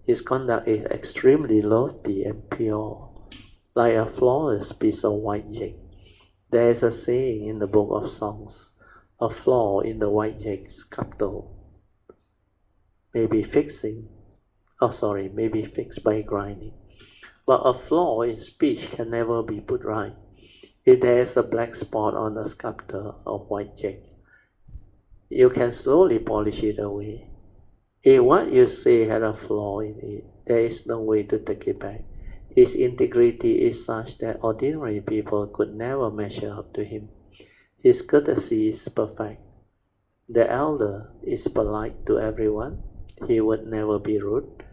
His conduct is extremely lofty and pure, like a flawless piece of white jade. There is a saying in the Book of Songs, a flaw in the white jade sculpture may be fixed by grinding. But a flaw in speech can never be put right. If there is a black spot on the sculpture of white jade, you can slowly polish it away. If what you say had a flaw in it, there is no way to take it back. His integrity is such that ordinary people could never measure up to him. His courtesy is perfect. The elder is polite to everyone. He would never be rude.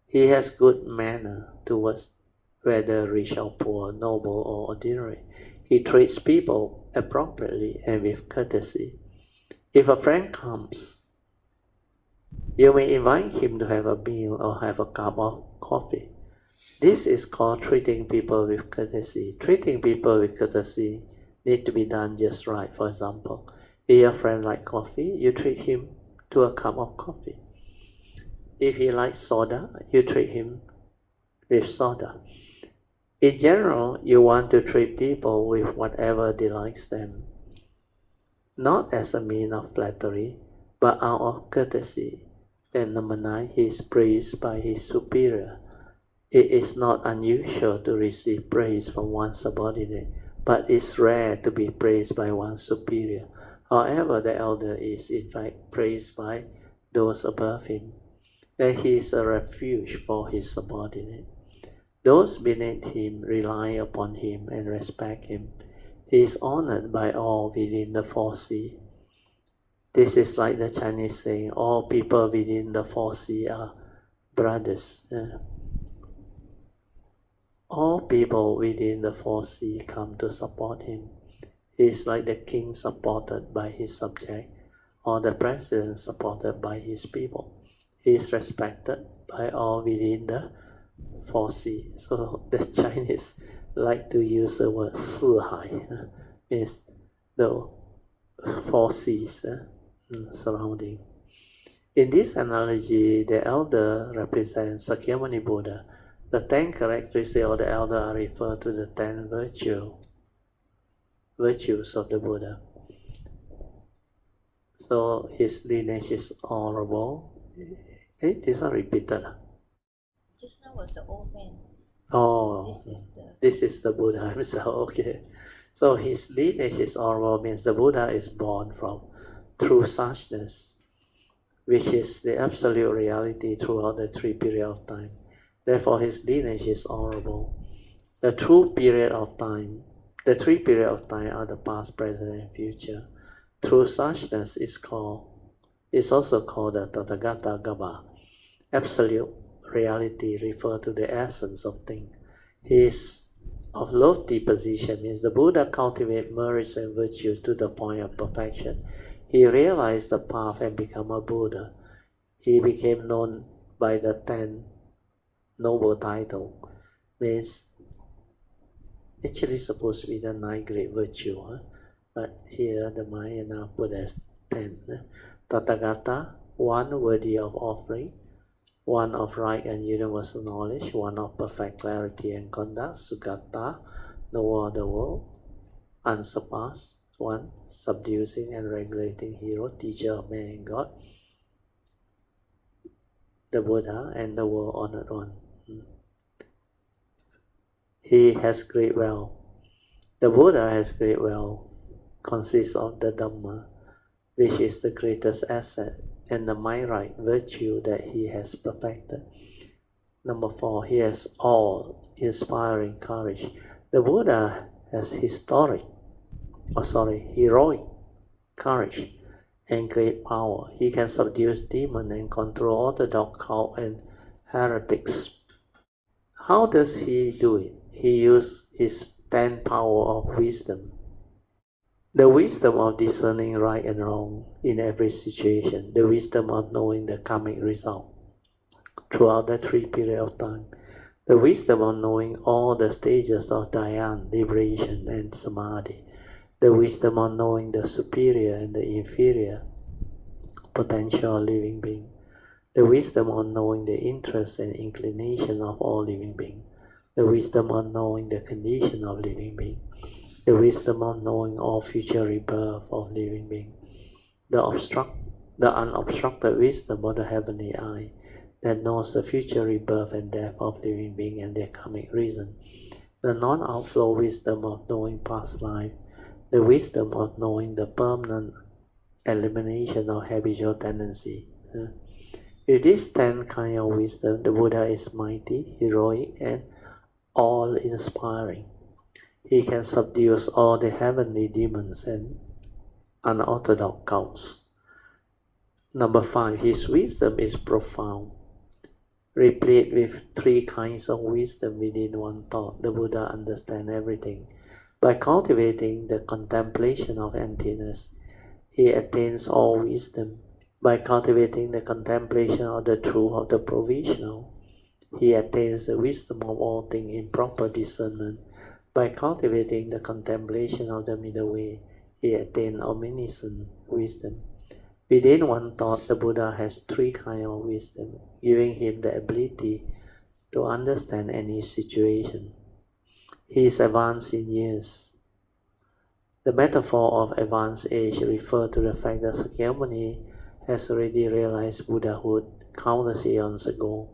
He has good manner towards whether rich or poor, noble or ordinary. He treats people appropriately and with courtesy. If a friend comes, you may invite him to have a meal or have a cup of coffee. This is called treating people with courtesy. Treating people with courtesy needs to be done just right. For example, if your friend likes coffee, you treat him to a cup of coffee. If he likes soda, you treat him with soda. In general, you want to treat people with whatever delights them, not as a means of flattery, but out of courtesy. Then number 9, he is praised by his superior. It is not unusual to receive praise from one's subordinate, but it's rare to be praised by one's superior. However, the elder is in fact praised by those above him. Then he is a refuge for his subordinate. Those beneath him rely upon him and respect him. He is honored by all within the 4 seas. This is like the Chinese saying, all people within the 4 seas are brothers. All people within the 4 seas come to support him. He is like the king supported by his subject, or the president supported by his people. He is respected by all within the 4 seas. So the Chinese like to use the word 四海, means the 4 seas surrounding. In this analogy, the elder represents Sakyamuni Buddha. The 10 characteristics of the elder are referred to the 10 virtues of the Buddha. So his lineage is honorable. These are repeated. Just now was the old man. Oh, this is the Buddha himself. Okay. So his lineage is honorable means the Buddha is born from true suchness, which is the absolute reality throughout the 3 periods of time. Therefore, his lineage is honorable. The 3 periods of time are the past, present, and future. True suchness is also called the Tathagata Gaba. Absolute reality refers to the essence of things. He is of lofty position means the Buddha cultivated merits and virtues to the point of perfection. He realized the path and became a Buddha. He became known by the 10 noble title. Means actually supposed to be the 9 great virtues, but here the Mahayana put as 10. Tathagata, 1 worthy of offering, 1 of right and universal knowledge, 1 of perfect clarity and conduct, Sugata, no other world, unsurpassed, 1 subduing and regulating hero, teacher of man and God, the Buddha and the world honored one. He has great wealth. The Buddha has great wealth, consists of the Dhamma, which is the greatest asset, and the mind right virtue that he has perfected. Number 4, he has all-inspiring courage. The Buddha has heroic courage and great power. He can subdue demons and control orthodox cult and heretics. How does he do it? He uses his 10 power of wisdom The wisdom of discerning right and wrong in every situation, the wisdom of knowing the karmic result throughout the 3 periods of time, the wisdom of knowing all the stages of dhyan, liberation and samadhi, the wisdom of knowing the superior and the inferior potential living being, the wisdom of knowing the interests and inclination of all living beings, the wisdom of knowing the condition of living beings, the wisdom of knowing all future rebirth of living beings, the unobstructed wisdom of the heavenly eye that knows the future rebirth and death of living beings and their karmic reason, the non-outflow wisdom of knowing past life, the wisdom of knowing the permanent elimination of habitual tendency. With this 10 kind of wisdom, the Buddha is mighty, heroic, and all-inspiring. He can subdue all the heavenly demons and unorthodox cults. Number 5, his wisdom is profound, replete with 3 kinds of wisdom within one thought. The Buddha understands everything. By cultivating the contemplation of emptiness, he attains all wisdom. By cultivating the contemplation of the truth of the provisional, he attains the wisdom of all things in proper discernment. By cultivating the contemplation of the middle way, he attains omniscient wisdom. Within one thought, the Buddha has 3 kinds of wisdom, giving him the ability to understand any situation. He is advanced in years. The metaphor of advanced age refers to the fact that Sakyamuni has already realized Buddhahood countless eons ago,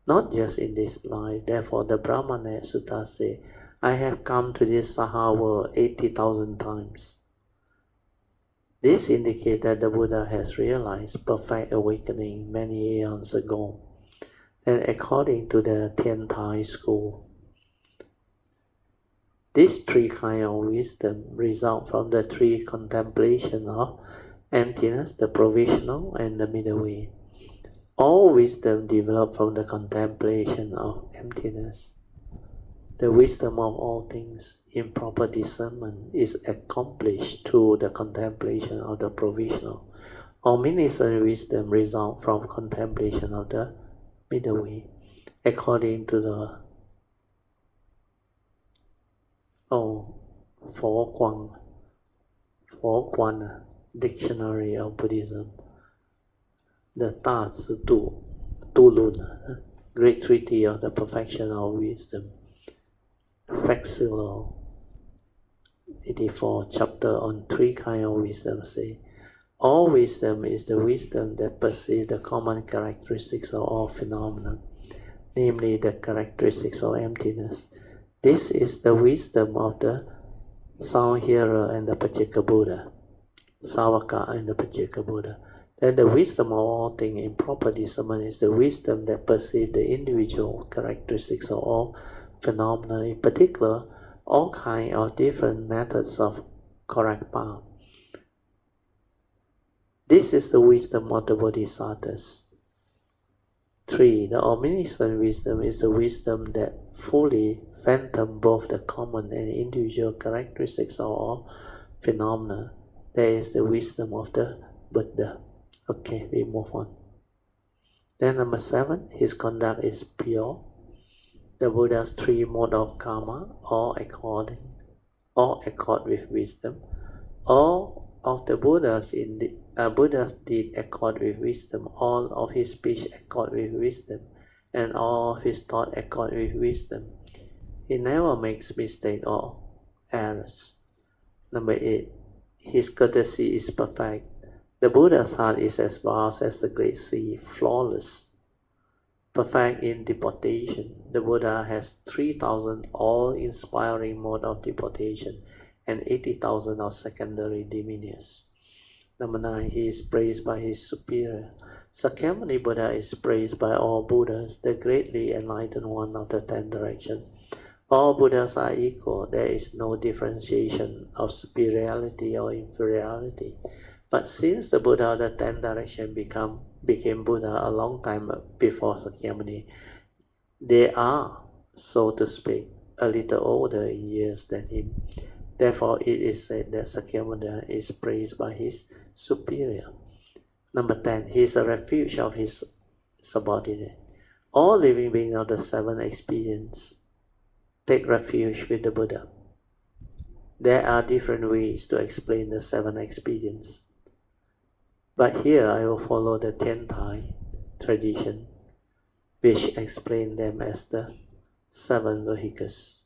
not just in this life. Therefore, the Brahmana Sutta says, I have come to this Saha world 80,000 times. This indicates that the Buddha has realized perfect awakening many eons ago. And according to the Tiantai school, these 3 kinds of wisdom result from the 3 contemplations of emptiness, the provisional, and the middle way. All wisdom developed from the contemplation of emptiness. The wisdom of all things in proper discernment is accomplished through the contemplation of the provisional. Omniscient wisdom results from contemplation of the middle way. According to the Fo Guan Dictionary of Buddhism, the Ta Zi Tu Lun, Great Treaty of the Perfection of Wisdom, Facsimile 84, chapter on 3 kinds of wisdom, say, all wisdom is the wisdom that perceives the common characteristics of all phenomena, namely the characteristics of emptiness. This is the wisdom of the sound hearer and the Pacceka Buddha, Savaka and the Pacceka Buddha. Then the wisdom of all things in proper discernment is the wisdom that perceives the individual characteristics of all phenomena, in particular, all kinds of different methods of correct path. This is the wisdom of the Bodhisattvas. 3. The omniscient wisdom is the wisdom that fully fathoms both the common and individual characteristics of all phenomena. That is the wisdom of the Buddha. Okay, we move on. Then number 7, his conduct is pure. The Buddha's 3 modes of karma, all accord with wisdom. All of the Buddha's deed accord with wisdom. All of his speech accord with wisdom, and all of his thought accord with wisdom. He never makes mistakes or errors. Number 8, his courtesy is perfect. The Buddha's heart is as vast as the great sea, flawless, perfect in deportation. The Buddha has 3,000 all-inspiring modes of deportation and 80,000 of secondary diminutions. Number 9, he is praised by his superior. Sakyamuni Buddha is praised by all Buddhas, the greatly enlightened one of the 10 directions. All Buddhas are equal. There is no differentiation of superiority or inferiority. But since the Buddha of the 10 directions became Buddha a long time before Sakyamuni, they are, so to speak, a little older in years than him. Therefore, it is said that Sakyamuni is praised by his superior. Number 10, he is a refuge of his subordinate. All living beings of the 7 experience take refuge with the Buddha. There are different ways to explain the 7 experience, but here I will follow the Tiantai tradition, which explain them as the 7 vehicles.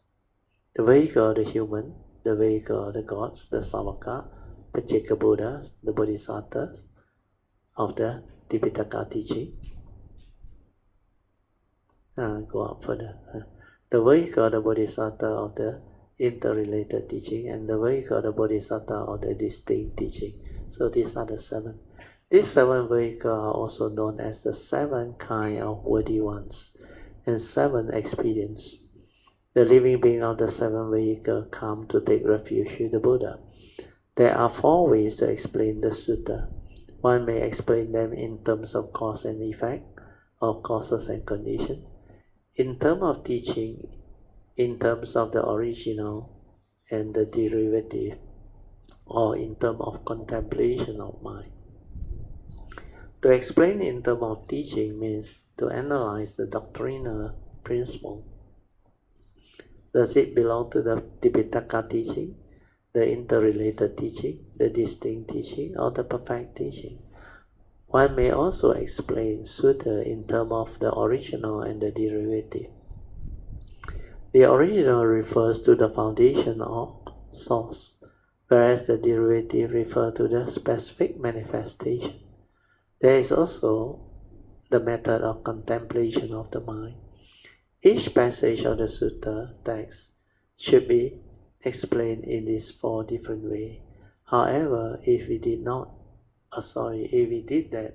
The vehicle of the human, the vehicle of the gods, the Savaka, Pacceka Buddhas, the Bodhisattvas of the Tipitaka teaching. Go up further. The vehicle of the Bodhisattva of the interrelated teaching, and the vehicle of the Bodhisattva of the distinct teaching. So these are the 7. These 7 vehicles are also known as the 7 kind of worthy ones and 7 experience. The living being of the 7 vehicles come to take refuge with the Buddha. There are 4 ways to explain the sutta. One may explain them in terms of cause and effect, or causes and conditions. In terms of teaching, in terms of the original and the derivative, or in terms of contemplation of mind. To explain in terms of teaching means to analyze the doctrinal principle. Does it belong to the Tipitaka teaching, the interrelated teaching, the distinct teaching, or the perfect teaching? One may also explain sutta in terms of the original and the derivative. The original refers to the foundation or source, whereas the derivative refers to the specific manifestation. There is also the method of contemplation of the mind. Each passage of the sutta text should be explained in these 4 different ways. However, if we did that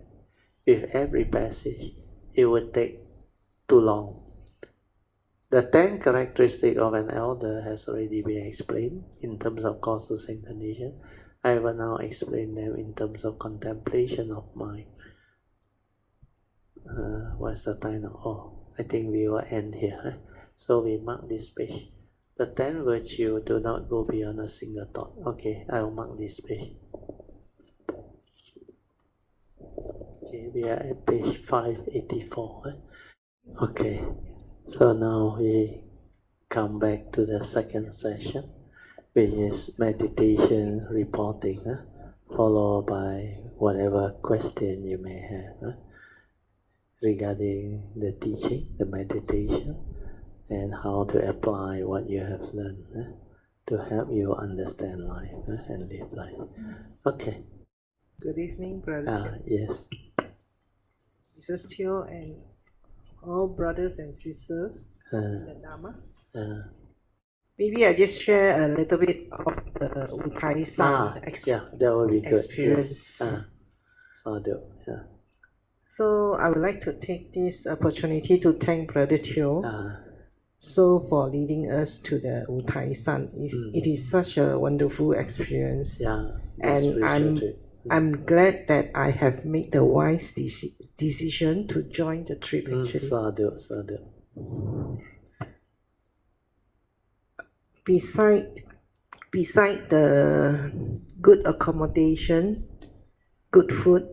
with every passage, it would take too long. The 10 characteristics of an elder has already been explained in terms of causes and conditions. I will now explain them in terms of contemplation of mind. What's the time now? Oh, I think we will end here. So we mark this page. The 10 virtues do not go beyond a single thought. Okay, I will mark this page. Okay, we are at page 584. Okay, so now we come back to the second session, which is meditation reporting, followed by whatever question you may have regarding the teaching, the meditation, and how to apply what you have learned to help you understand life and live life. Okay. Good evening, brothers. Yes. Mrs. Teo and all brothers and sisters in the Dharma. Maybe I just share a little bit of the Utai San that would be experience. Good. Yes. So I would like to take this opportunity to thank Brother Teo for leading us to the Utai San. It is such a wonderful experience. And I'm glad that I have made the wise decision to join the trip actually. Sadhu. Beside the good accommodation, good food,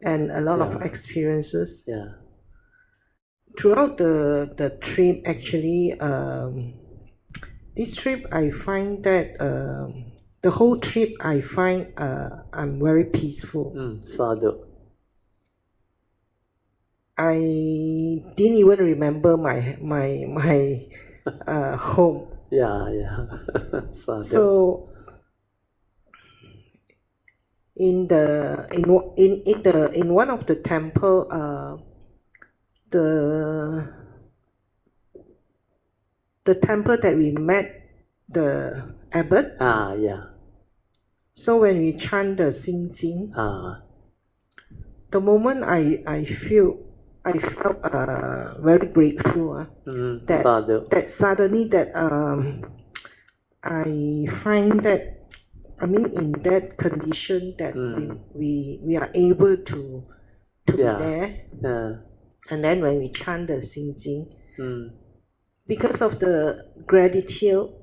and a lot of experiences. Throughout the trip, actually, this trip I find that the whole trip I find I'm very peaceful. Sadhu. I didn't even remember my home. Sadhu. So in one of the temple, the temple that we met the abbot. So when we chant the Sing Jing, the moment I felt very grateful that suddenly that I find that in that condition that we are able to be there, and then when we chant the Sing Jing, because of the gratitude,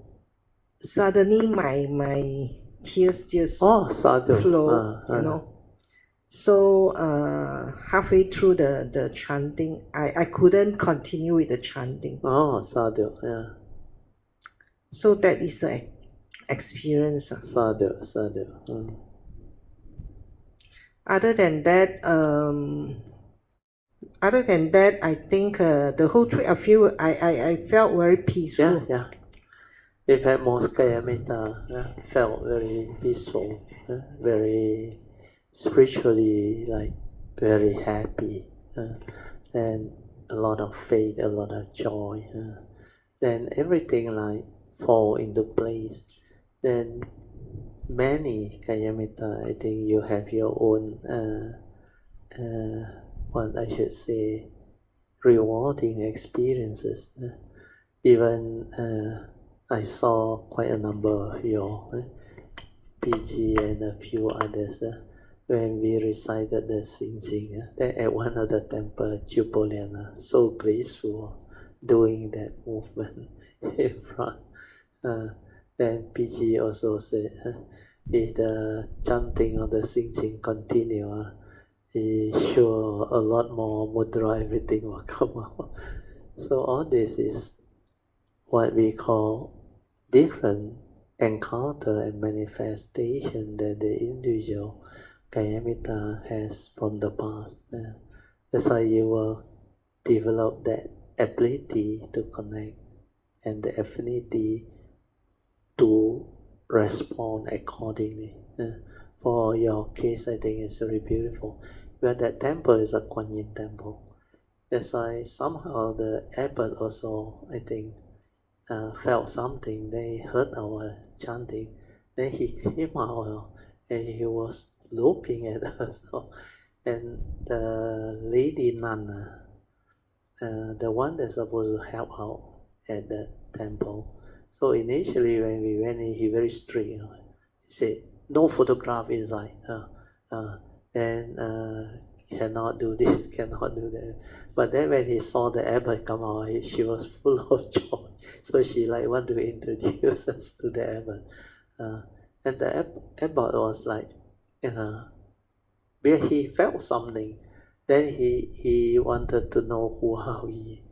suddenly my tears just flow, you know. So halfway through the chanting, I couldn't continue with the chanting. Sadhu, yeah. So that is the experience. Sadhu. Other than that, I think the whole trip I felt very peaceful. Yeah. In fact, most Kaya Metta felt very peaceful, very spiritually, like very happy, and a lot of faith, a lot of joy. Then everything like fall into place. Then many Kaya Metta, I think you have your own, what I should say, rewarding experiences. Even I saw quite a number of your PG and a few others when we recited the Xing. At one of the temples, Sis Poh Lian, so graceful doing that movement in front. Then PG also said, if the chanting of the Xing continue, he sure a lot more mudra, everything will come out. So all this is what we call different encounter and manifestation that the individual Kayamita has from the past. That's why you will develop that ability to connect and the affinity to respond accordingly. For your case, I think it's very beautiful. But that temple is a Kuan Yin temple. That's why somehow the abbot also, I think, felt something. They heard our chanting. Then he came out and he was looking at us. And the lady nun, the one that's supposed to help out at the temple. So initially when we went in, he very strict. He said, no photograph inside. Cannot do this, cannot do that. But then when he saw the abbot come out, she was full of joy. So she like want to introduce us to the abbot. And the abbot was like, where he felt something. Then he wanted to know who are we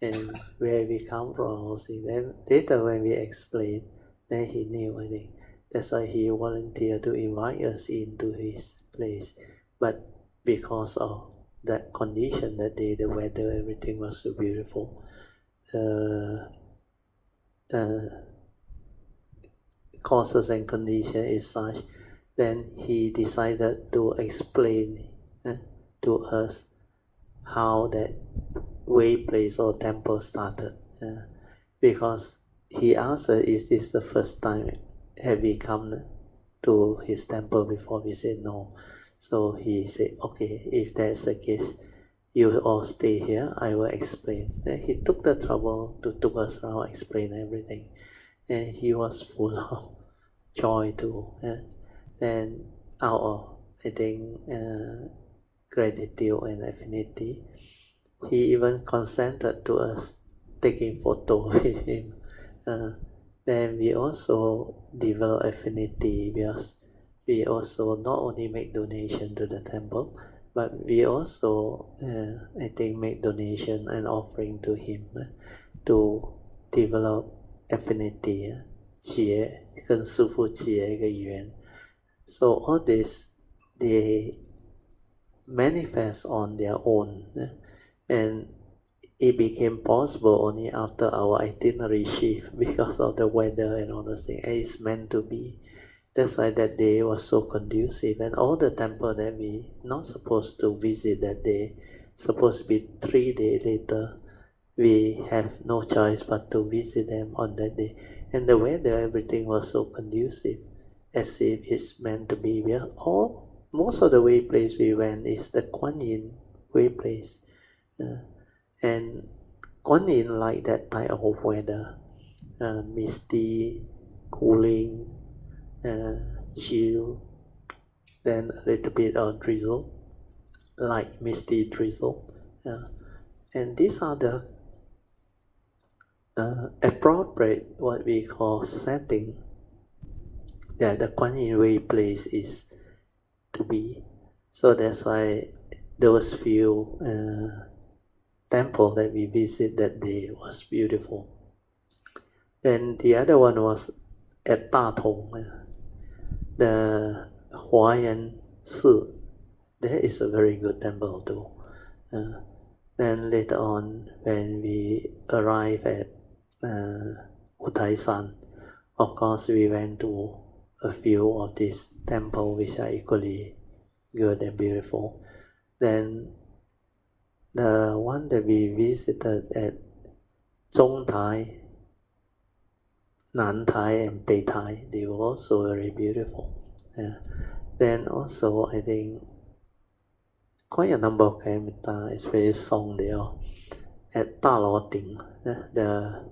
and where we come from. Then later when we explained, then he knew, I think. That's why he volunteered to invite us into his place. But because of that condition that day, the weather, everything was so beautiful. Causes and condition is such, then he decided to explain to us how that way place or temple started. Because he asked us, is this the first time have we come to his temple before? We said no. So he said, okay, if that's the case, you all stay here, I will explain. Then he took the trouble to take us around, explain everything. And he was full of joy too. And out of, I think, gratitude and affinity, he even consented to us taking photo with him. Then we also develop affinity because we also not only make donation to the temple, but we also, I think, make donation and offering to him to develop affinity, 结跟师父结一个缘. So all this, they manifest on their own, and it became possible only after our itinerary shift because of the weather and all those things. And it's meant to be. That's why that day was so conducive, and all the temple that we not supposed to visit that day, supposed to be 3 days later, we have no choice but to visit them on that day. And the weather, everything was so conducive, as if it's meant to be. Most of the way place we went is the Kuan Yin way place. And Kuan Yin like that type of weather, misty, cooling, chill, then a little bit of drizzle, light misty drizzle. And these are the appropriate what we call setting that the Kuan Yin way place is to be. So that's why those few temples that we visit that day was beautiful. Then the other one was at Da Tong, the Hsuan. That is a very good temple too. Then later on, when we arrived at Uthai-san, of course we went to a few of these temples which are equally good and beautiful. Then the one that we visited at Zhong Thai, Nan Thai and Pei Thai, they were also very beautiful. Then also I think quite a number of Kayamita, especially Song they are at Da Lo Ting, the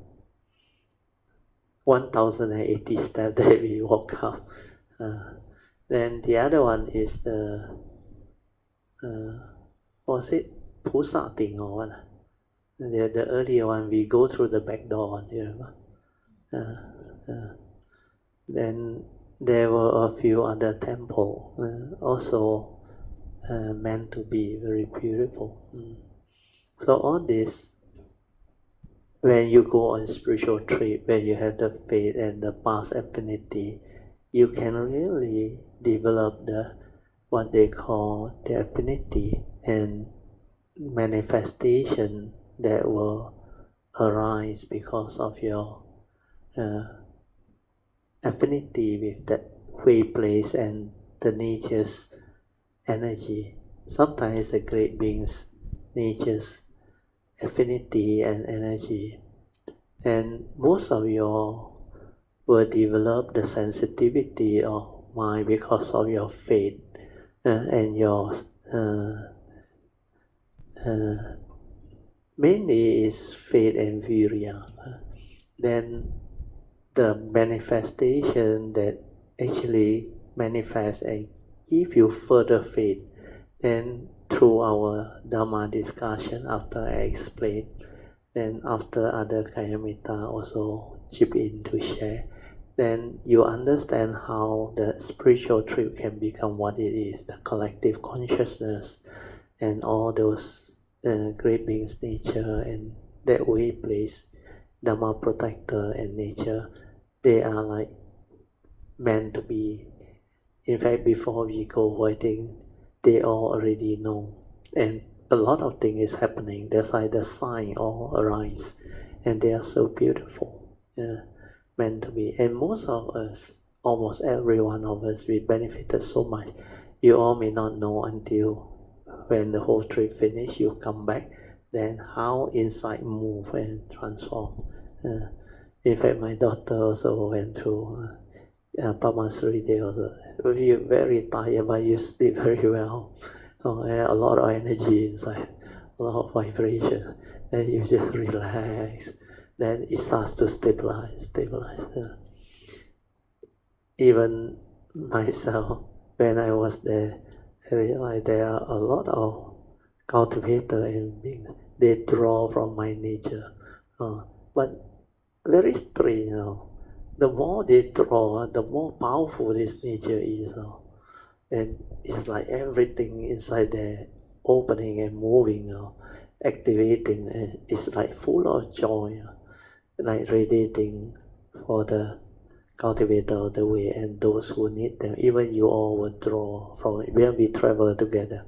1080 steps that we walk up. Then the other one is the was it Puja Ting or what? The earlier one we go through the back door, do you remember? Then there were a few other temples also meant to be very beautiful. So all this, when you go on spiritual trip, where you have the faith and the past affinity, you can really develop the what they call the affinity and manifestation that will arise because of your affinity with that way, place, and the nature's energy. Sometimes the great beings, nature's affinity and energy, and most of you will develop the sensitivity of mind because of your faith and your mainly is faith and virya. Then the manifestation that actually manifests and give you further faith. Then through our Dhamma discussion, after I explain, then after other Kayamita also chip in to share, then you understand how the spiritual trip can become what it is, the collective consciousness and all those great beings, nature, and that way place, Dhamma protector and nature, they are like meant to be. In fact, before we go, I think they all already know, and a lot of things is happening. That's why the sign all arise, and they are so beautiful, meant to be. And most of us, almost every one of us, we benefited so much. You all may not know until when the whole trip finish, you come back, then how inside move and transform. In fact, my daughter also went through Pamasri Day also. You're very tired, but you sleep very well. A lot of energy inside, a lot of vibration. Then you just relax. Then it starts to stabilize. Even myself, when I was there, I realized there are a lot of cultivators and beings. They draw from my nature, but very strange. The more they draw, the more powerful this nature is. And it's like everything inside there opening and moving, activating, and it's like full of joy, like radiating for the cultivator of the way and those who need them. Even you all will draw from it when we travel together.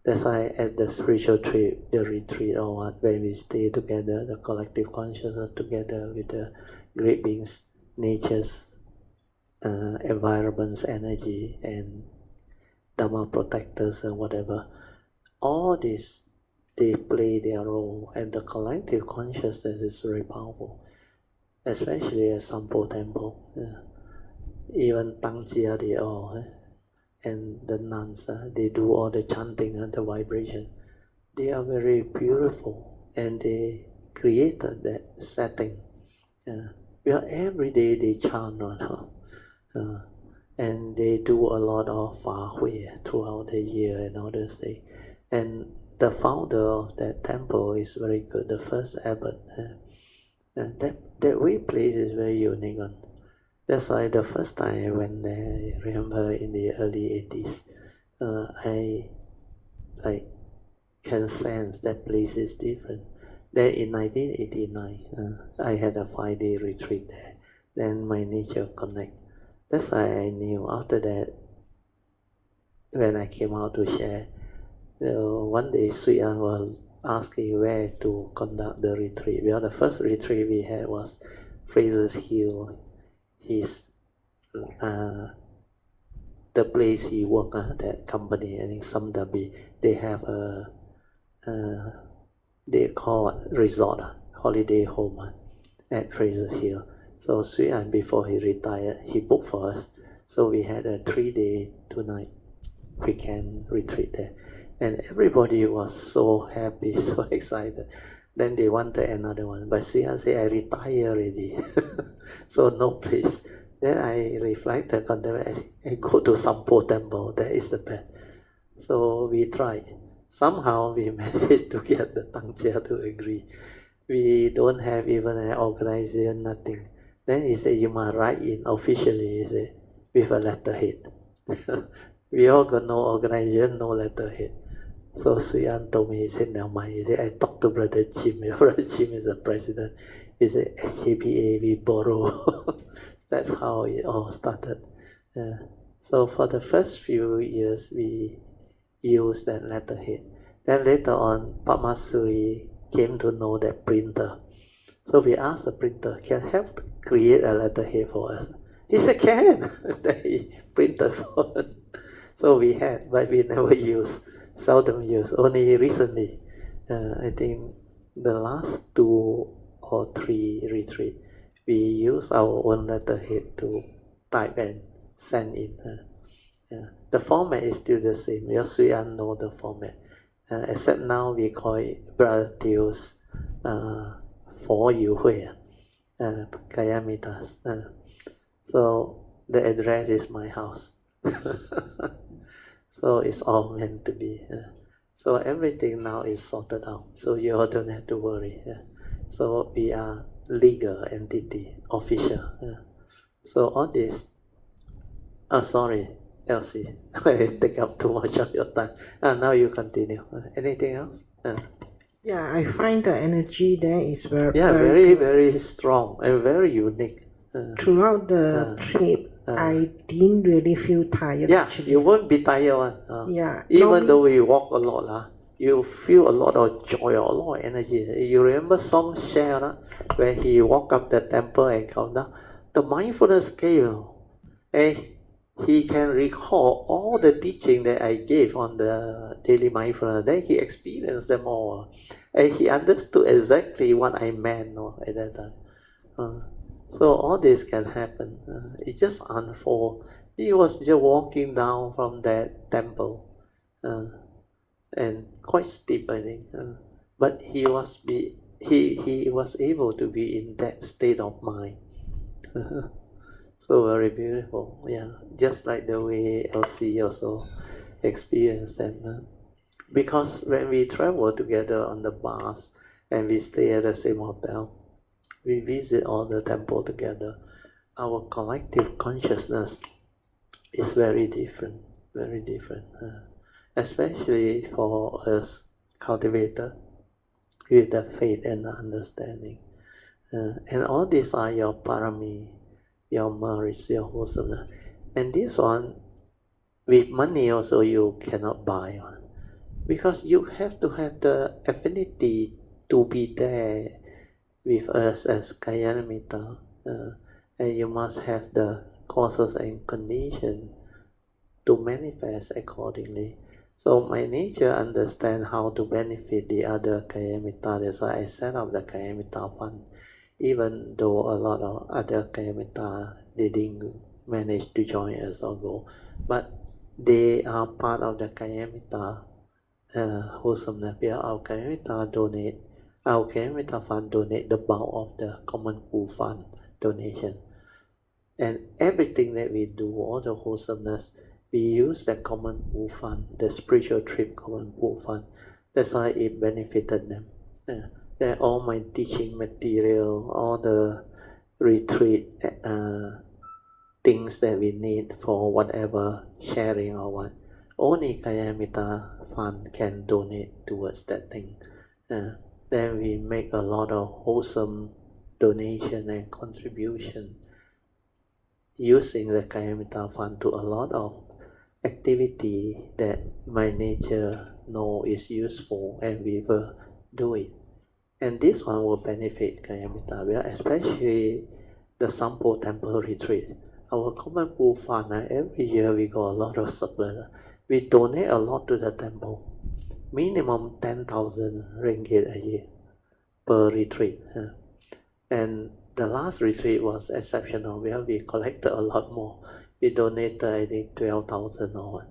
That's why at the spiritual trip, the retreat or what, when we stay together, the collective consciousness together with the great beings, nature's environments, energy, and Dhamma protectors and whatever, all this, they play their role, and the collective consciousness is very powerful, especially at Sampo Temple. Even Tangjia, they all, and the nuns, they do all the chanting and the vibration. They are very beautiful, and they created that setting. Where every day they chant, and they do a lot of Fa Hui throughout the year and all those things. And the founder of that temple is very good, the first abbot. That way place is very unique one. That's why the first time I went there, I remember in the early 80s, I can sense that place is different. Then in 1989, I had a 5-day retreat there. Then my nature connect. That's why I knew after that, when I came out to share, one day Hsuan was asking where to conduct the retreat. Well, the first retreat we had was Fraser's Hill. His the place he worked, that company, I think Samdabi, they have a they call it resort, holiday home at Fraser's Hill. So Hsuan, before he retired, he booked for us. So we had a 3-day, 2-night weekend retreat there. And everybody was so happy, so excited. Then they wanted another one. But Hsuan said, I retire already. So no place. Then I reflected on that. I go to Sampo Temple. That is the best. So we tried. Somehow we managed to get the Tangjia to agree. We don't have even an organization, nothing. Then he said, you must write in officially, he said, with a letterhead. We all got no organization, no letterhead. So Hsuan told me, he said, never mind. He said, I talked to Brother Jim. Brother Jim is the president. He said, SJPA, we borrow. That's how it all started. So for the first few years, we used that letterhead. Then later on, Pamasuri came to know that printer. So we asked the printer, can help create a letterhead for us? He said, can. Then he printed for us. So we had, but we never used, seldom used. Only recently, I think the last 2 or 3 retreats, we use our own letterhead to type and send in. The format is still the same. We also know the format. Except now we call it Brother Teo's For Yu Hui, Kayamitas. So the address is my house. So it's all meant to be. So everything now is sorted out. So you all don't have to worry. So we are legal entity, official. So all this, sorry, Elsie, I take up too much of your time. Now you continue. Anything else? Yeah, I find the energy there is very strong and very unique. Throughout the trip, I didn't really feel tired. Yeah, actually. you won't be tired one. Yeah. Even though we walk a lot, you feel a lot of joy, a lot of energy. You remember Song Share, when he walked up the temple and come down, the mindfulness came, and he can recall all the teaching that I gave on the daily mindfulness. Then he experienced them all, and he understood exactly what I meant at that time. So all this can happen. It just unfolds. He was just walking down from that temple, and quite steep, I think. But he was able to be in that state of mind. So very beautiful. Yeah, just like the way Elsie also experienced them. Because when we travel together on the bus and we stay at the same hotel, we visit all the temple together, our collective consciousness is very different, especially for us cultivator with the faith and the understanding. And all these are your parami, your merits, your wholesomeness. And this one, with money also you cannot buy one, because you have to have the affinity to be there with us as Kayanamita, and you must have the causes and conditions to manifest accordingly. So my nature understands how to benefit the other Kayanamita. That's why I set up the Kayanamita fund, even though a lot of other Kayanamita didn't manage to join us or go, but they are part of the Kayanamita wholesomeness. Our Kayanamita donate. Our Kayanamita fund donate the bulk of the common pool fund donation. And everything that we do, all the wholesomeness, we use the common pool fund, the spiritual trip common pool fund. That's why it benefited them. that all my teaching material, all the retreat things that we need for whatever sharing or what, only Kayamita Fund can donate towards that thing. Then we make a lot of wholesome donation and contribution using the Kayamita Fund to a lot of activity that my nature know is useful, and we will do it. And this one will benefit Kayamita, especially the Sampo Temple retreat. Our common pool fund, every year we got a lot of surplus. We donate a lot to the temple, minimum 10,000 ringgit a year per retreat. And the last retreat was exceptional, where we collected a lot more. We donated, I think, 12,000 or what.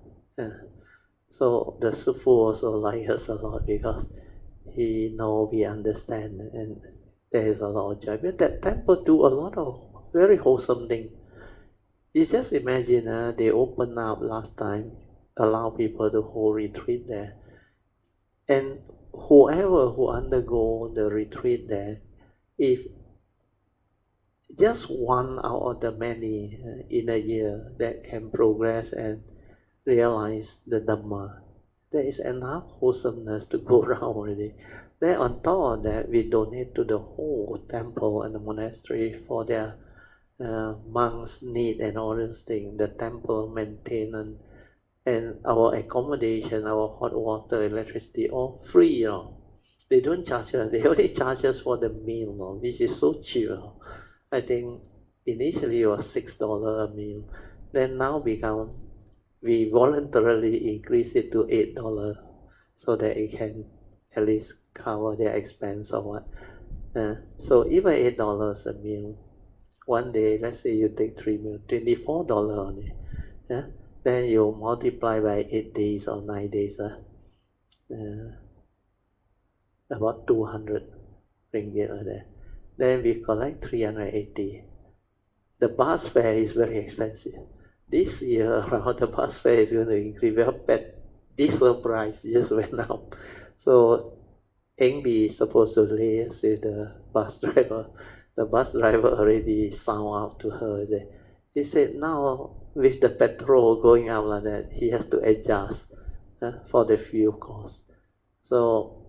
So the Sifu also likes us a lot because he know we understand, and there is a lot of joy. But that temple do a lot of very wholesome things. You just imagine, they opened up last time, allow people to hold retreat there, and whoever who undergo the retreat there, if just one out of the many in a year that can progress and realize the Dhamma, there is enough wholesomeness to go around already. Then on top of that, we donate to the whole temple and the monastery for their monks' need and all those things, the temple maintenance, and our accommodation, our hot water, electricity, all free. They don't charge us, they only charge us for the meal, which is so cheap. I think initially it was $6 a meal. Then now we voluntarily increase it to $8 so that it can at least cover their expense or what. So even $8 a meal, one day, let's say you take 3 meals, $24 only. Then you multiply by 8 days or 9 days, about 200 ringgit like that. Then we collect 380. The bus fare is very expensive. This year around, the bus fare is going to increase. But diesel price just went up. So Engby is supposed to liaise with the bus driver. The bus driver already sound out to her. He said now with the petrol going up like that, he has to adjust for the fuel cost. So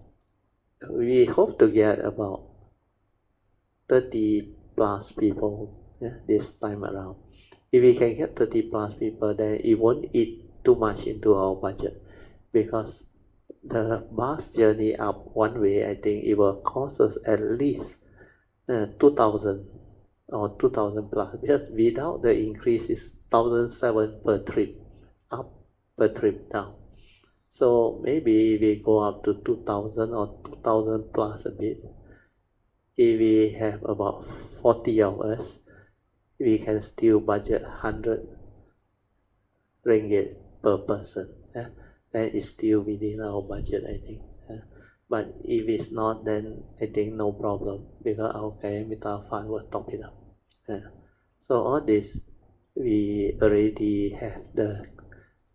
we hope to get about 30 plus people this time around. If we can get 30 plus people, then it won't eat too much into our budget, because the bus journey up one way, I think it will cost us at least 2,000 or 2,000 plus, because without the increase is 1,700 per trip up, per trip down. So maybe we go up to 2,000 or 2,000 plus a bit. If we have about 40 of us, we can still budget 100 ringgit per person. Then it's still within our budget, I think. But if it's not, then I think no problem, because our Kayamita Fund will top it up. So all this, we already have the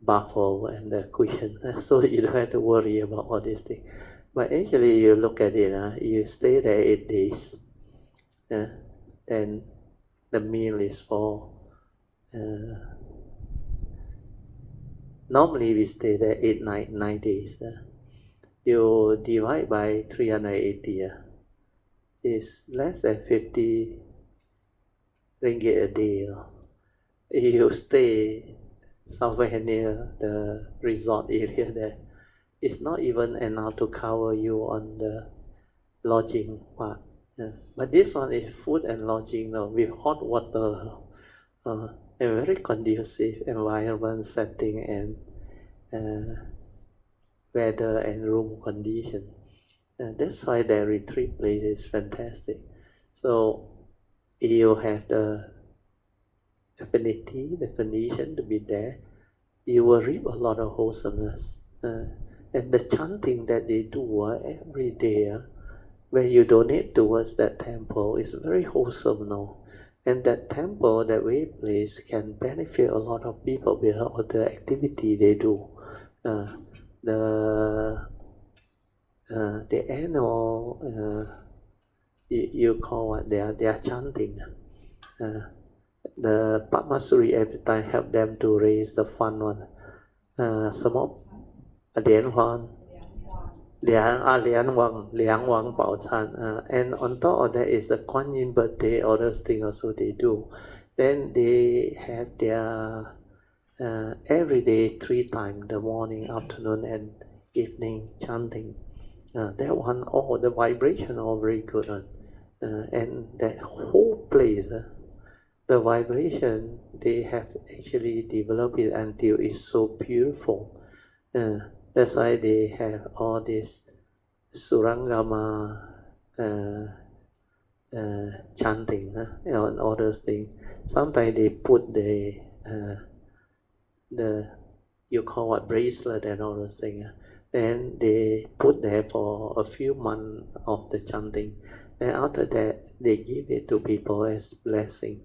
buffalo and the cushion, so you don't have to worry about all these things. But actually, you look at it, you stay there 8 days, then the meal is for, normally we stay there 9 days. You divide by 380, it's less than 50 ringgit a day. You stay somewhere near the resort area there, it's not even enough to cover you on the lodging part. But this one is food and lodging with hot water, a very conducive environment setting and weather and room condition. That's why the retreat place is fantastic. So you have the affinity, the condition to be there, you will reap a lot of wholesomeness. And the chanting that they do every day, when you donate towards that temple, is very wholesome now. And that temple, that way place, can benefit a lot of people with all the activity they do. The the annual, you call what, they are chanting. The Padmasuri every time help them to raise the fund one. Some of Lian Huang, Lian Wang Bao Chan, and on top of that is the Kuan Yin birthday, all those things also they do. Then they have their every day 3 times, the morning, afternoon, and evening chanting. That one, the vibration are very good one. And that whole place, the vibration, they have actually developed it until it's so beautiful. That's why they have all this Surangama chanting, and all those things. Sometimes they put the you call what, bracelet and all those things. Then they put there for a few months of the chanting. And after that, they give it to people as blessing.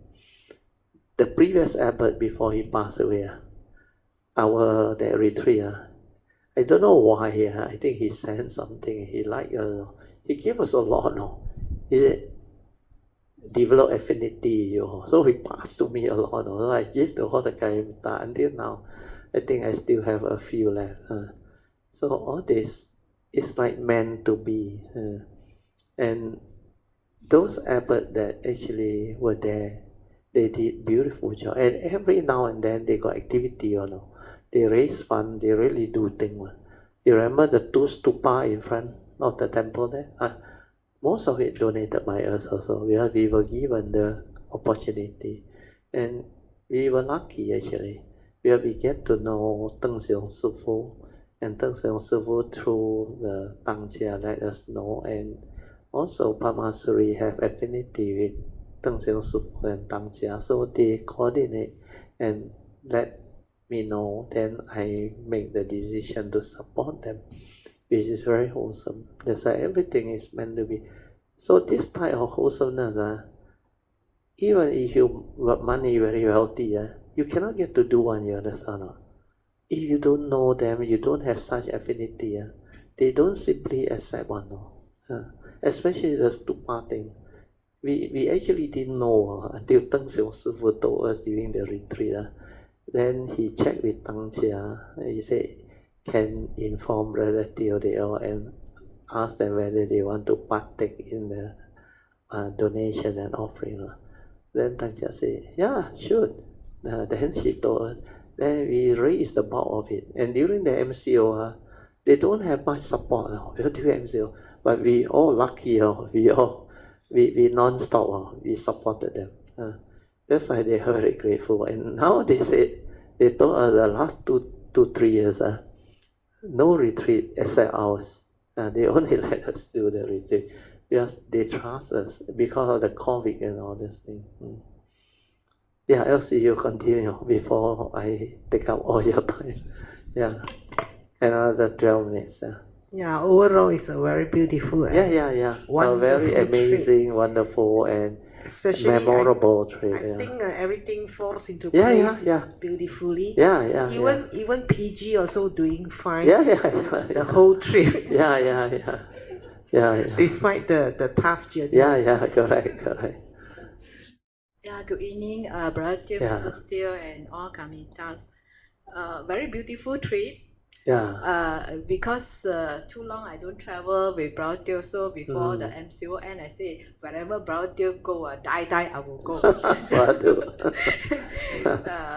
The previous abbot before he passed away, that retreat, I don't know why. I think he sent something. He gave us a lot. No, he develop affinity. So he passed to me a lot. So I give to all the guy until now. I think I still have a few left. So all this is like meant to be. And those abbots that actually were there, they did beautiful job. And every now and then they got activity, They raise fund, they really do things. You remember the 2 stupa in front of the temple there? Most of it donated by us also. We were given the opportunity. And we were lucky actually. We get to know Deng Xiong Sifu. And Deng Xiong Sifu through the Tangjia let us know. And also Padmasuri have affinity with Deng Xiong Sifu and Tangjia. So they coordinate and let me know. Then I make the decision to support them, which is very wholesome. That's why everything is meant to be. So this type of wholesomeness, even if you got money, very wealthy, you cannot get to do one, you understand? If you don't know them, you don't have such affinity, they don't simply accept one. Especially the stupa thing. We actually didn't know until Deng Xiong Sifu told us during the retreat. Then he checked with Tangjia. He said, can inform relative they all and ask them whether they want to partake in the donation and offering. Then Tangjia said, yeah, sure. Then she told us. Then we raised the bulk of it. And during the MCO, they don't have much support during MCO. But we all lucky, we non-stop, we supported them. That's why they're very grateful. And now they told us the last 2-3 years, no retreat except ours. They only let us do the retreat because they trust us because of the COVID and all this thing. Yeah, Elsie, you continue before I take up all your time. Yeah, another 12 minutes. Yeah, overall it's a very beautiful. Yeah. A very amazing, trip. Wonderful, and especially memorable trip. I think everything falls into place beautifully. Yeah. Even PG also doing fine. Yeah. The whole trip. Yeah. Despite the tough journey. Yeah, correct. Yeah, good evening, Brother Teo, Mrs. Teo, and all Kamitas. Very beautiful trip. Yeah. Because too long I don't travel with Brother Teo, so before the MCO end, I say wherever Brother Teo go, die I will go.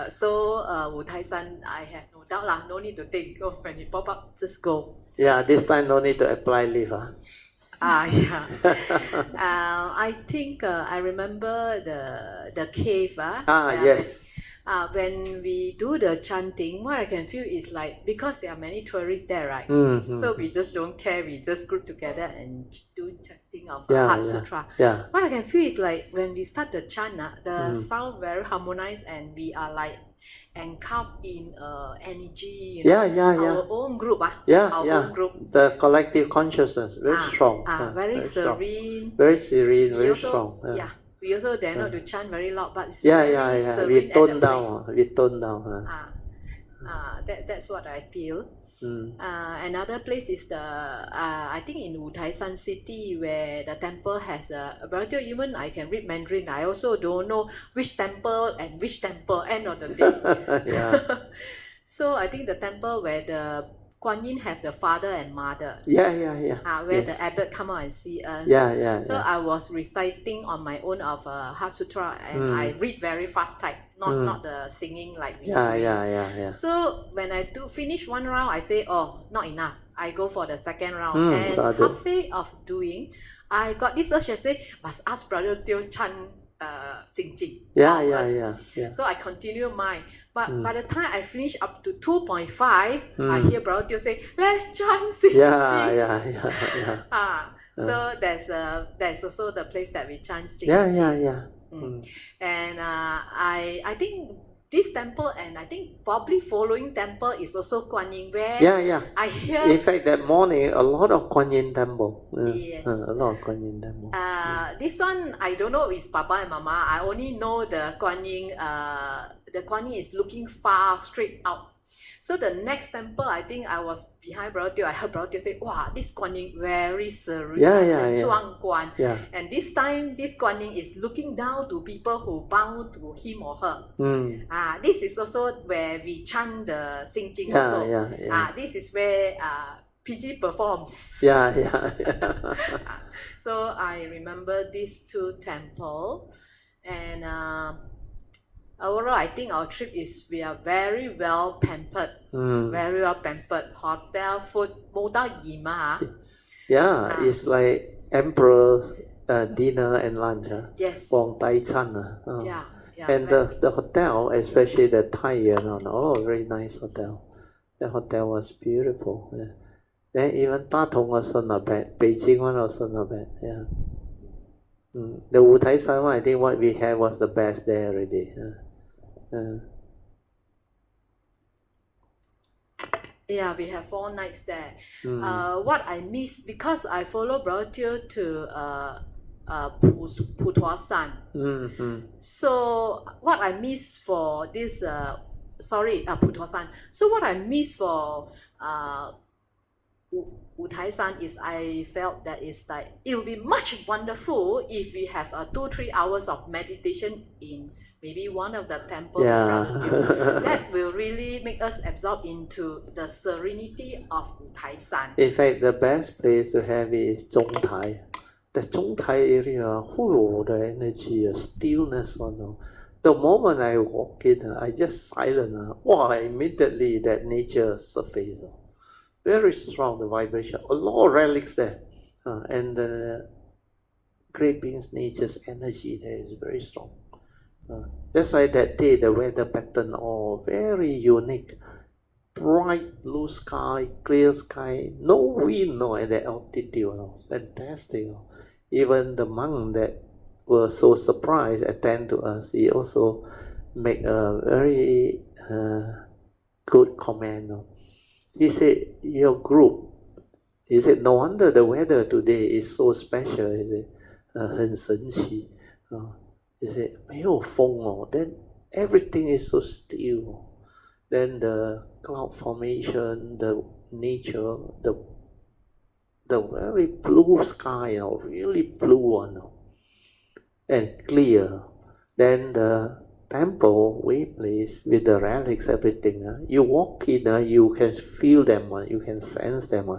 So Wu Tai San, I have no doubt lah, no need to think. Oh, when he pop up, just go. Yeah, this time no need to apply leave. Yeah. I think I remember the cave. Yes. When we do the chanting, what I can feel is like, because there are many tourists there, right? So we just don't care. We just group together and do chanting of Lotus Sutra. Yeah. What I can feel is like when we start the chant, the sound very harmonized, and we are like engulfed in energy. Our own group. Own group. The collective consciousness very strong. Very serene. Very serene. Very strong. Yeah. We also dare not to chant very loud, but it's very serene. We tone down. That's what I feel. Another place is the I think in Wutaisan city, where the temple has a variety. Even I can read Mandarin, I also don't know which temple and which temple end of the day. So I think the temple where the Kuan Yin have the father and mother. Where the abbot come out and see us. So I was reciting on my own of Heart Sutra, and I read very fast type, not the singing like me. So when I finish one round, I say, oh, not enough. I go for the second round. And halfway of doing, I got this urge to say, must ask Brother Teo chant Sing Jing. So I continue mine. But by the time I finish up to 2.5, I hear Brother Teo say, let's chant Sing Jing. So there's also the place that we chant Sing Jing. And I think this temple, and I think probably following temple is also Kuan Yin, where I hear. In fact, that morning a lot of Kuan Yin temple. Yes. A lot of Kuan Yin temple. This one I don't know is Papa and Mama. I only know the Kuan Yin. The Kuan Yin is looking far straight out. So the next temple, I think I was behind Brother Teo. I heard Brother Teo say, "Wow, this Kuan Yin very serene, Zhuang Guan." And this time, this Kuan Yin is looking down to people who bow to him or her. This is also where we chant the Sing Jing also. This is where PG performs. So I remember these two temples, and overall, I think our trip we are very well pampered. Very well pampered. Hotel, food, it's like emperor dinner and lunch. Yes. And the hotel, especially the Thai, very nice hotel. The hotel was beautiful. Then even Tatong also not bad. Beijing one also not bad. The Wutaisan one, I think what we had was the best there already. We have 4 nights there. What I missed, because I follow Brother Teo to Putuasan. So what I missed for this Putuasan. So what I missed for Wutaisan is I felt that it's like it would be much wonderful if we have 2-3 hours of meditation in maybe one of the temples around you. That will really make us absorb into the serenity of Wutaisan. In fact, the best place to have is Zhongtai. The Zhongtai area, the energy, stillness. The moment I walk in, I just silent. Immediately that nature surface. Very strong, the vibration. A lot of relics there. And the great beings, nature's energy there is very strong. That's why that day the weather pattern all very unique. Bright blue sky, clear sky, no wind at the altitude. Fantastic. Even the monk that was so surprised attend to us, he also make a very good comment. He said, your group, he said, no wonder the weather today is so special. He said, 很神奇. He said, 没有风 then everything is so still. Then the cloud formation, the nature, the very blue sky, really blue one, and clear. Then the temple we place with the relics, everything. You walk in, you can feel them, you can sense them,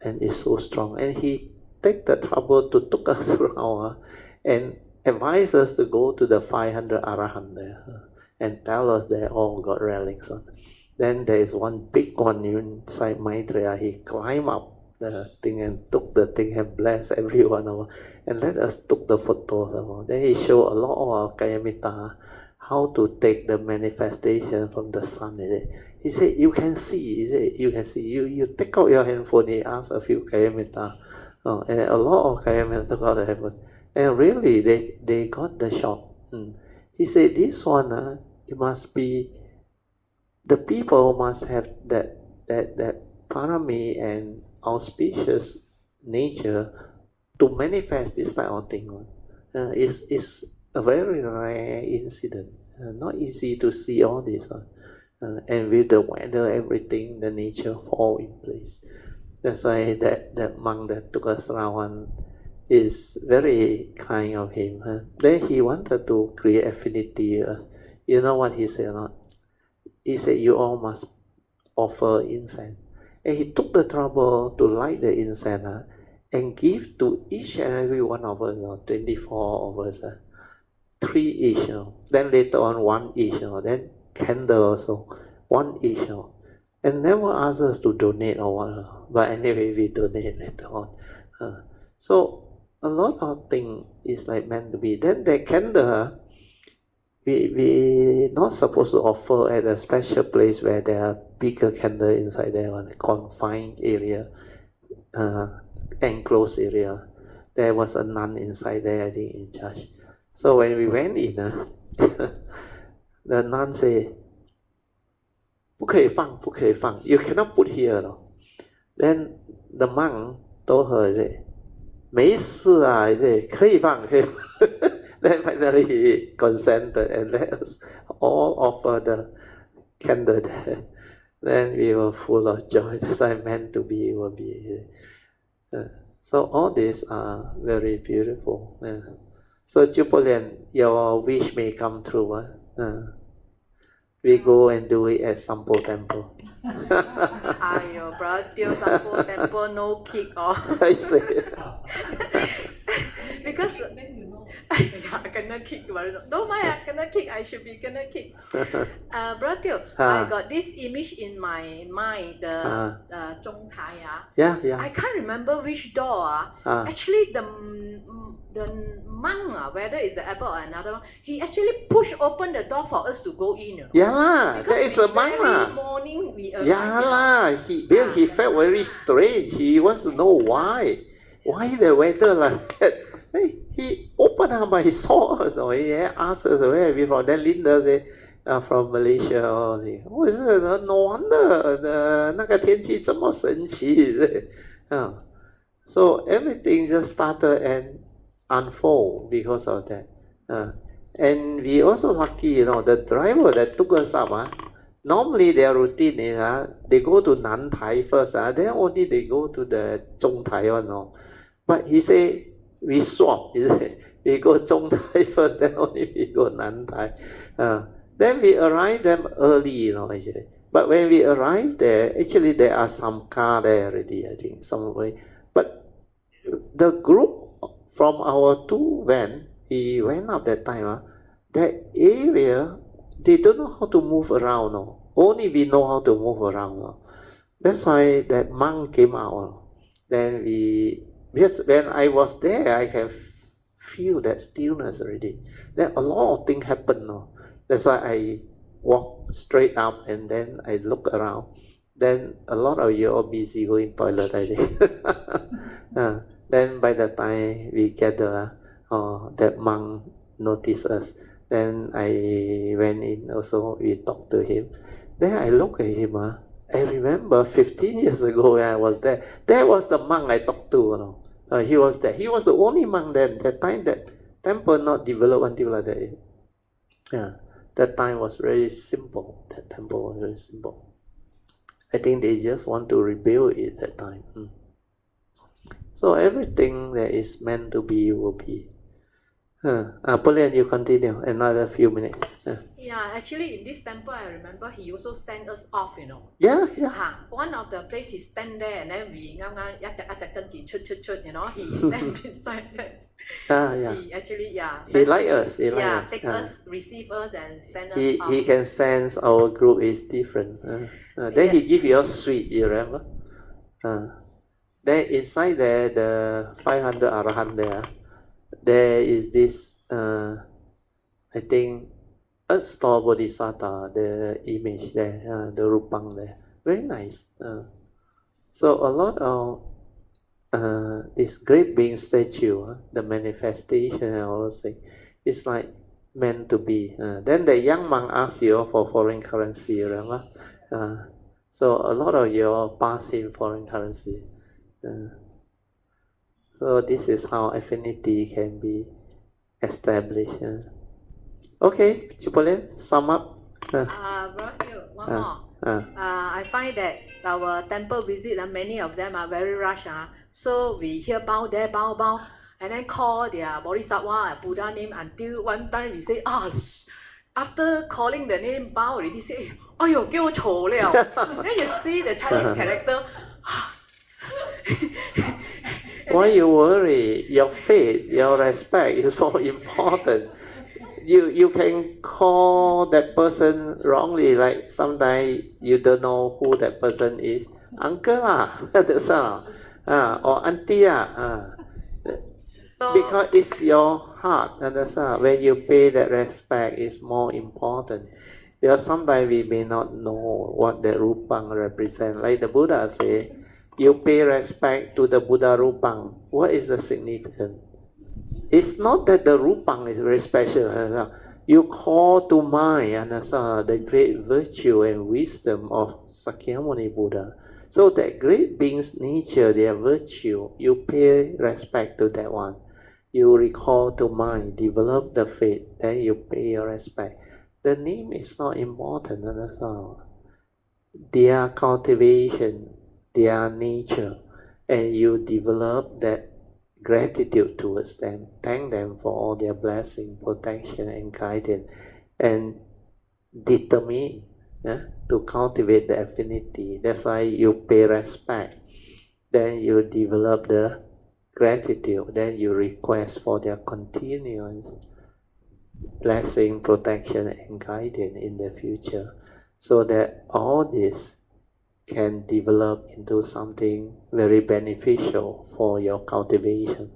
and it's so strong. And he take the trouble to took us around and advise us to go to the 500 Arahant there and tell us they all got relics on. Then there is one big one inside Maitreya. He climbed up the thing and took the thing and blessed everyone and let us took the photos. Then he showed a lot of Kayamita, how to take the manifestation from the sun. He said, you can see. He said, you can see. You take out your handphone. He asked a few Kayamita. And a lot of Kayamita took out the handphone. And really, they got the shock. He said, this one, it must be, the people must have that parami and auspicious nature to manifest this type of thing. It's a very rare incident. Not easy to see all this. and with the weather, everything, the nature fall in place. That's why that monk that took us around is very kind of him. Then he wanted to create affinity. You know what he said? Not? He said, you all must offer incense. And he took the trouble to light the incense and give to each and every one of us, 24 of us, 3 each. Then later on 1 each. Then candle also 1 each. And never ask us to donate or what. But anyway, we donate later on. So a lot of things is like meant to be. Then the candle, we not supposed to offer at a special place where there are bigger candle inside there, on a confined area, enclosed area. There was a nun inside there, I think, in charge. So when we went in, the nun said, 不可以放, 不可以放, you cannot put here. Then the monk told her, 没事啊,可以放, 可以放. Then finally he consented and let us all offer the candle there. Then we were full of joy. That's why meant to be will be. So all these are very beautiful. So Sis Poh Lian, your wish may come true. We go and do it at Sampo Temple. Ayo, brother, Sampo Temple no kick off. I see. Because I cannot kick. No, I cannot kick. I should be gonna kick. Brother, I got this image in my mind. The Zhong Tai. Yeah. I can't remember which door. Actually, the monk, whether it's the apple or another one, he actually pushed open the door for us to go in. Yeah lah, that is the monk lah. Morning we arrived. Yeah lah, he felt very strange. He wants to know why. Why the weather like that? Hey, he opened up, but he saw us. He asked us where are we from. Then Linda said, from Malaysia. Oh, is it? No wonder 那个天气这么神奇. So everything just started and unfold because of that. And we also lucky, the driver that took us up, normally their routine is they go to Nantai first, then only they go to the Zhong Tai one. But he say we swap. We go Zhong Tai first, then only we go Nantai. Then we arrive them early, actually. But when we arrive there, actually there are some car there already, I think, somewhere. But the group from our 2 van, we went up that time, that area, they don't know how to move around. Only we know how to move around. That's why that monk came out. Then because when I was there, I can feel that stillness already. Then a lot of things happen. That's why I walk straight up and then I look around. Then a lot of you are busy going toilet, I think. Then by the time we gather, that monk noticed us. Then I went in also, we talked to him. Then I look at him. I remember 15 years ago when I was there. That was the monk I talked to. He was there. He was the only monk then. That time that temple not developed until like that. That time was very simple. That temple was very simple. I think they just want to rebuild it that time. So everything that is meant to be will be. Poh Lian, you continue another few minutes. Yeah, actually in this temple I remember he also sent us off, Yeah. One of the place he stand there and then we 一隻跟住出 he stand beside that. He actually he like us. He like us. Take us, receive us and send us off. He can sense our group is different. Then he give you a sweet, you remember? Then inside there, the 500 Arahant there is this, I think, Earth Store Bodhisattva, the image there, the Rupang there. Very nice. So a lot of this great being statue, the manifestation and all those things, it's like meant to be. Then the young monk asks you for foreign currency, you remember? So a lot of you pass him foreign currency. So this is how affinity can be established. Okay, Sis Poh Lian, sum up. Brother, I find that our temple visit, many of them are very rush. So we hear bow there, bow, and then call their Bodhisattva, Buddha name until one time we say, after calling the name, bow already say, "Ayo, 给我丑了." Then you see the Chinese character. Why you worry? Your faith, your respect is more important. You can call that person wrongly, like sometimes you don't know who that person is. Uncle that's all. Or auntie because it's your heart, understand? When you pay that respect, is more important. Because sometimes we may not know what the Rupang represents. Like the Buddha say, you pay respect to the Buddha Rupang. What is the significance? It's not that the Rupang is very special. Understand? You call to mind, understand, the great virtue and wisdom of Sakyamuni Buddha. So that great being's nature, their virtue, you pay respect to that one. You recall to mind, develop the faith, then you pay your respect. The name is not important, understand? Their cultivation, their nature, and you develop that gratitude towards them. Thank them for all their blessing, protection, and guidance, and determine to cultivate the affinity. That's why you pay respect. Then you develop the gratitude. Then you request for their continuous blessing, protection, and guidance in the future, so that all this can develop into something very beneficial for your cultivation.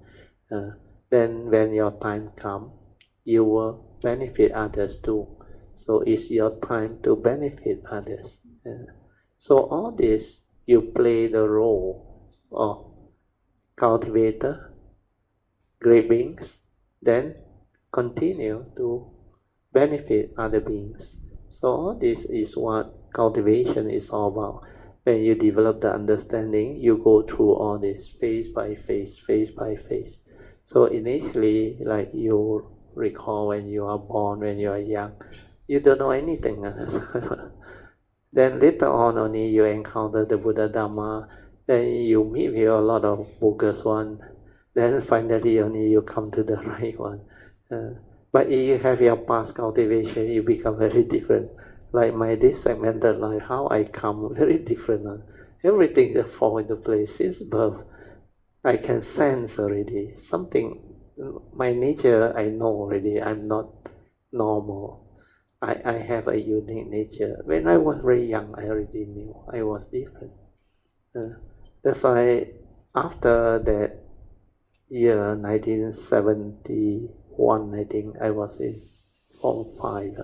Then when your time comes, you will benefit others too. So it's your time to benefit others. So all this, you play the role of cultivator, great beings, then continue to benefit other beings. So all this is what cultivation is all about. When you develop the understanding, you go through all this phase by phase, phase by phase. So initially, like you recall when you are born, when you are young, you don't know anything. Then later on only you encounter the Buddha Dhamma, then you meet with a lot of bogus one, then finally only you come to the right one. But if you have your past cultivation, you become very different. Like my this segmented life, how I come, very different. Everything just fall into place since birth. I can sense already something. My nature I know already. I'm not normal. I have a unique nature. When I was very young, I already knew I was different. That's why after that year, 1971, I think I was in Form 5.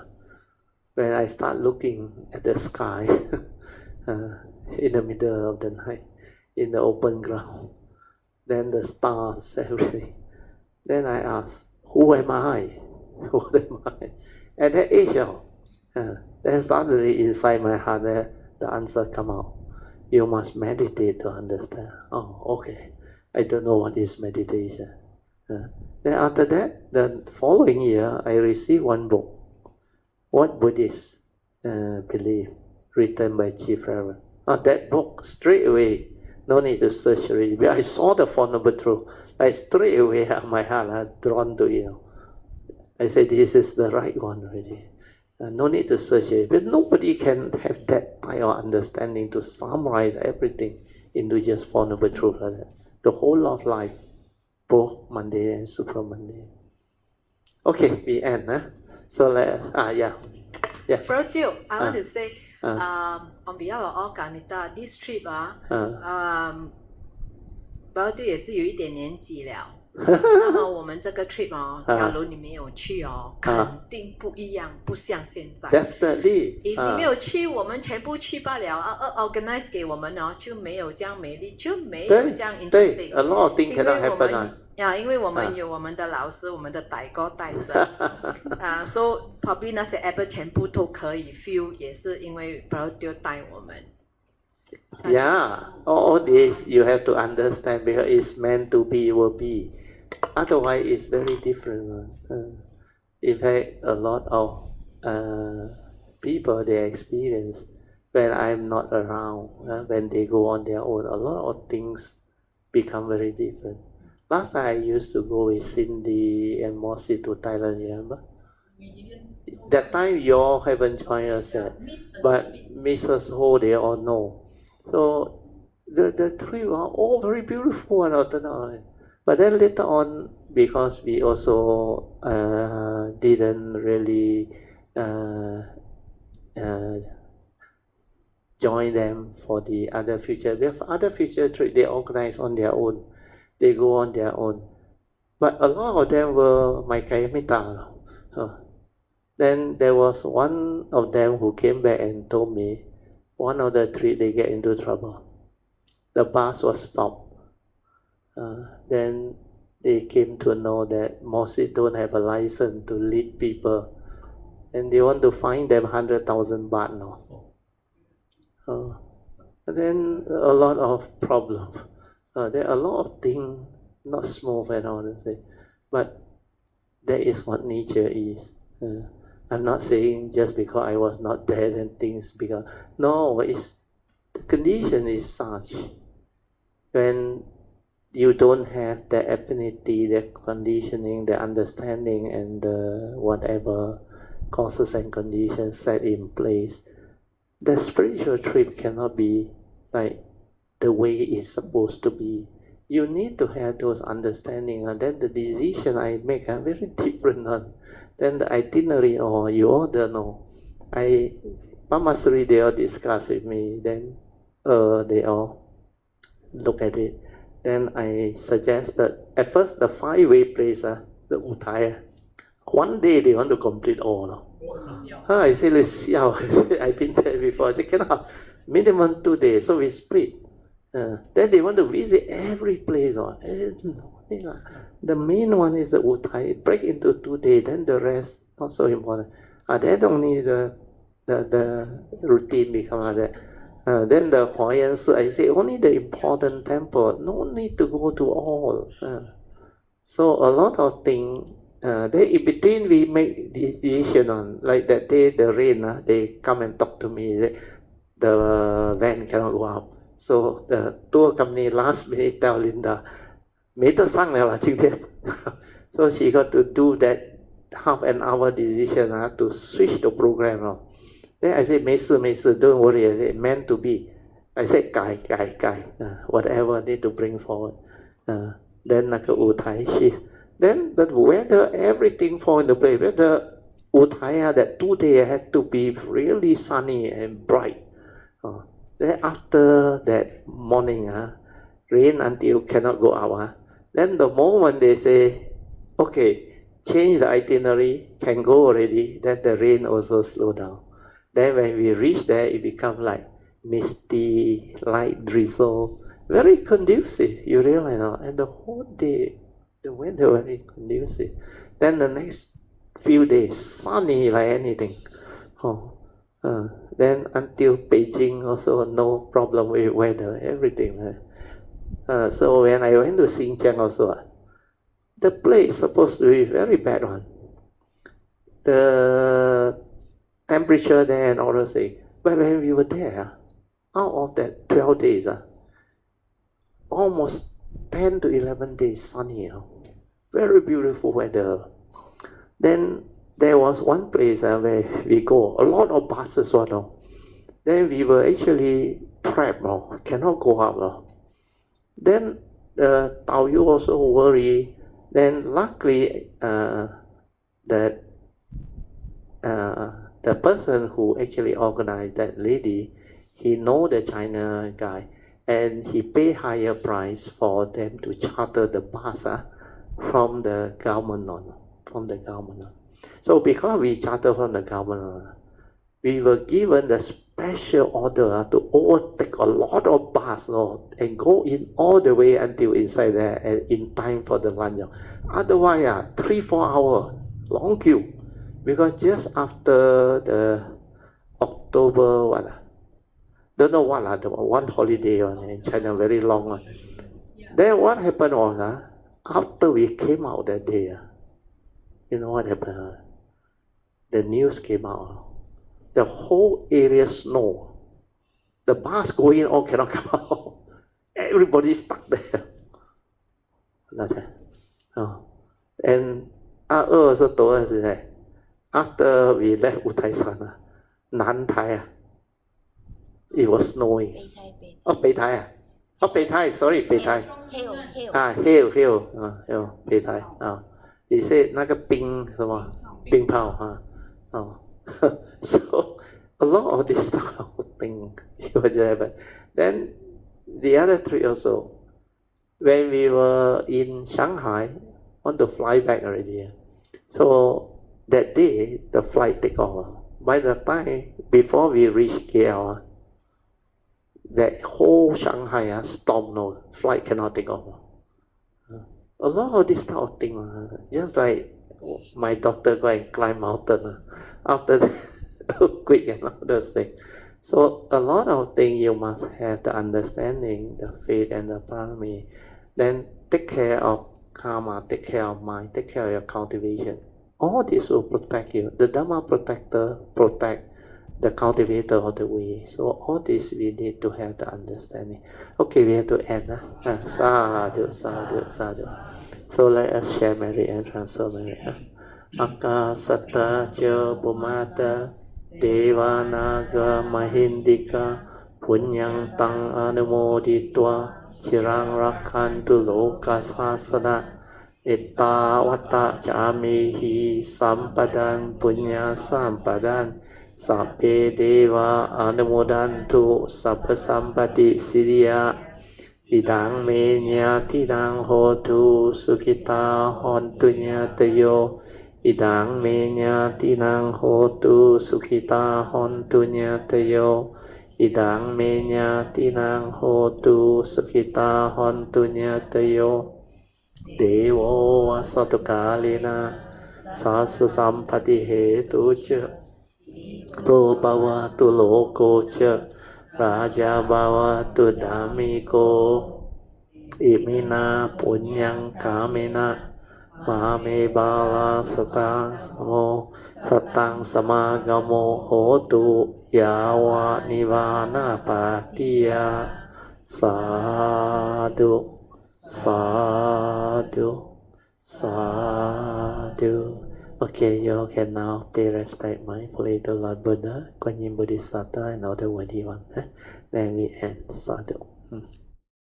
When I start looking at the sky in the middle of the night, in the open ground, then the stars, everything. Then I asked, who am I? What am I? At that age, then suddenly inside my heart, the answer come out. You must meditate to understand. Oh, okay. I don't know what is meditation. Then after that, the following year, I received one book. What Buddhists believe, written by Chief Reverend. That book, straight away, no need to search already. I saw the Four Noble Truths. I straight away, my heart drawn to it. I said, this is the right one already. No need to search it. But nobody can have that type of understanding to summarize everything into just Four Noble Truths like that. The whole of life, both mundane and supramundane. Okay, we end. So let's, yeah. Brother Teo, I want to say, on behalf of all Karmita, this trip, Brother Teo 也是有一点年纪了。那么我们这个 trip 假如你没有去肯定不一样，不像现在。Definitely. If 你没有去，我们全部去罢了organize 给我们就没有这样美丽，就没有这样 interesting。A lot of things cannot happen. 因为我们有我们的老师，我们的代哥带着，so probably 那些 app 全部都可以 feel， 也是因为 Brother Teo 带我们。Yeah, all this you have to understand because it's meant to be, will be. Otherwise, it's very different. In fact, a lot of people they experience when I'm not around, when they go on their own, a lot of things become very different. Last time I used to go with Cindy and Mossy to Thailand, you remember? We didn't. That time you all haven't joined us yet, but Mrs. Ho, they all know. So the three were all very beautiful and all. But then later on, because we also didn't really join them for the other future. We have other future trips they organize on their own. They go on their own. But a lot of them were my Kayamita. Then there was one of them who came back and told me, one of the three, they get into trouble. The bus was stopped. Then they came to know that Mossy don't have a license to lead people. And they want to fine them 100,000 baht now. Then a lot of problems. There are a lot of things not smooth and all that. But that is what nature is. I'm not saying just because I was not there and things become. No, it's the condition is such. When you don't have the affinity, the conditioning, the understanding, and the whatever causes and conditions set in place, the spiritual trip cannot be like the way it's supposed to be. You need to have those understanding, and then the decision I make are very different. Then the itinerary, you all don't know. Pamasuri, they all discuss with me. Then they all look at it. Then I suggested, at first the 5-way place, the Uthai, one day they want to complete all. I say, let's see how. I've been there before. I say, cannot. Minimum 2 days, so we split. Then they want to visit every place. The main one is the Uthai. Break into 2 days, then the rest not so important. Then only the routine become like that. Then the Huayan, I say only the important temple. No need to go to all. So a lot of things. Then in between we make decision on, like that day the rain. They come and talk to me. The van cannot go up. So the tour company last minute tell Linda, 没得上了今天. So she got to do that half an hour decision to switch the program. Then I said, 没事, don't worry. I said, meant to be. I said, 改, whatever need to bring forward. Then 那个舞台 shift. Then the weather, everything fall into place. The Uthaya, that 2 days had to be really sunny and bright. Then after that morning, rain until cannot go out. Then the moment they say, okay, change the itinerary, can go already, then the rain also slow down. Then when we reach there, it becomes like misty, light drizzle, very conducive, you realize, and the whole day, the weather very conducive. Then the next few days, sunny like anything. Then until Beijing also no problem with weather, everything. So when I went to Xinjiang also, the place supposed to be very bad one. The temperature there and all those things. But when we were there, out of that 12 days, almost 10 to 11 days sunny. Very beautiful weather. Then there was one place where we go, a lot of buses were. Then we were actually trapped, cannot go out. Then the Taoyu also worry. Then luckily that the person who actually organized that lady, he know the China guy, and he pay higher price for them to charter the bus from the government. So because we charter from the government, we were given the special order to overtake a lot of bus and go in all the way until inside there and in time for the lunch. Otherwise, 3-4 hours, long queue. Because just after the October, don't know what, the one holiday in China, very long. Then what happened was, after we came out that day, you know what happened? The news came out. The whole area snow. the bus going all cannot come out. Everybody stuck there. That's it. Oh. And I also told us that after we left Uttaisan, Nantai, it was snowing. Beitai. Beitai, sorry, Beitai. Hail. Beitai. He said, 那个冰什么冰炮 So a lot of this stuff thing would happen. Then the other three also, when we were in Shanghai, want to fly back already. So that day the flight take off. By the time before we reach KL, that whole Shanghai storm, no flight cannot take off. A lot of this type of thing, just like my daughter go and climb mountain after the earthquake and all those things. So a lot of things you must have the understanding, the faith and the parami. Then take care of karma, take care of mind, take care of your cultivation. All this will protect you. The Dhamma protector protect the cultivator of the way. So all this we need to have the understanding. Okay, we have to end. Sadhu. So let us share merit and transfer merit. Akasata cha bumata devanaga mahindika punyang tang anumoditwa chirang rakhantu lokasasana ittavata jamihi sampadan punya sampadan sabbe deva anumodantu sabba sampati siddhya idang me nyatidang hotu sukita hontu nyatayo idang me nyatidang hotu sukita hontu nyatayo idang me nyatidang hotu sukita hontu nyatayo devo vasatu kalina sasu sampati hetu cha to bhavatu loko cha Raja bhavatu dhammiko imina punyang kamena mame bala satang samagamo hotu yawa nivana patiya sadhu. Okay, you can now pay respect mindfully to Lord Buddha, Guanyin Bodhisattva, and all the worthy ones. Then we end. Sadhu.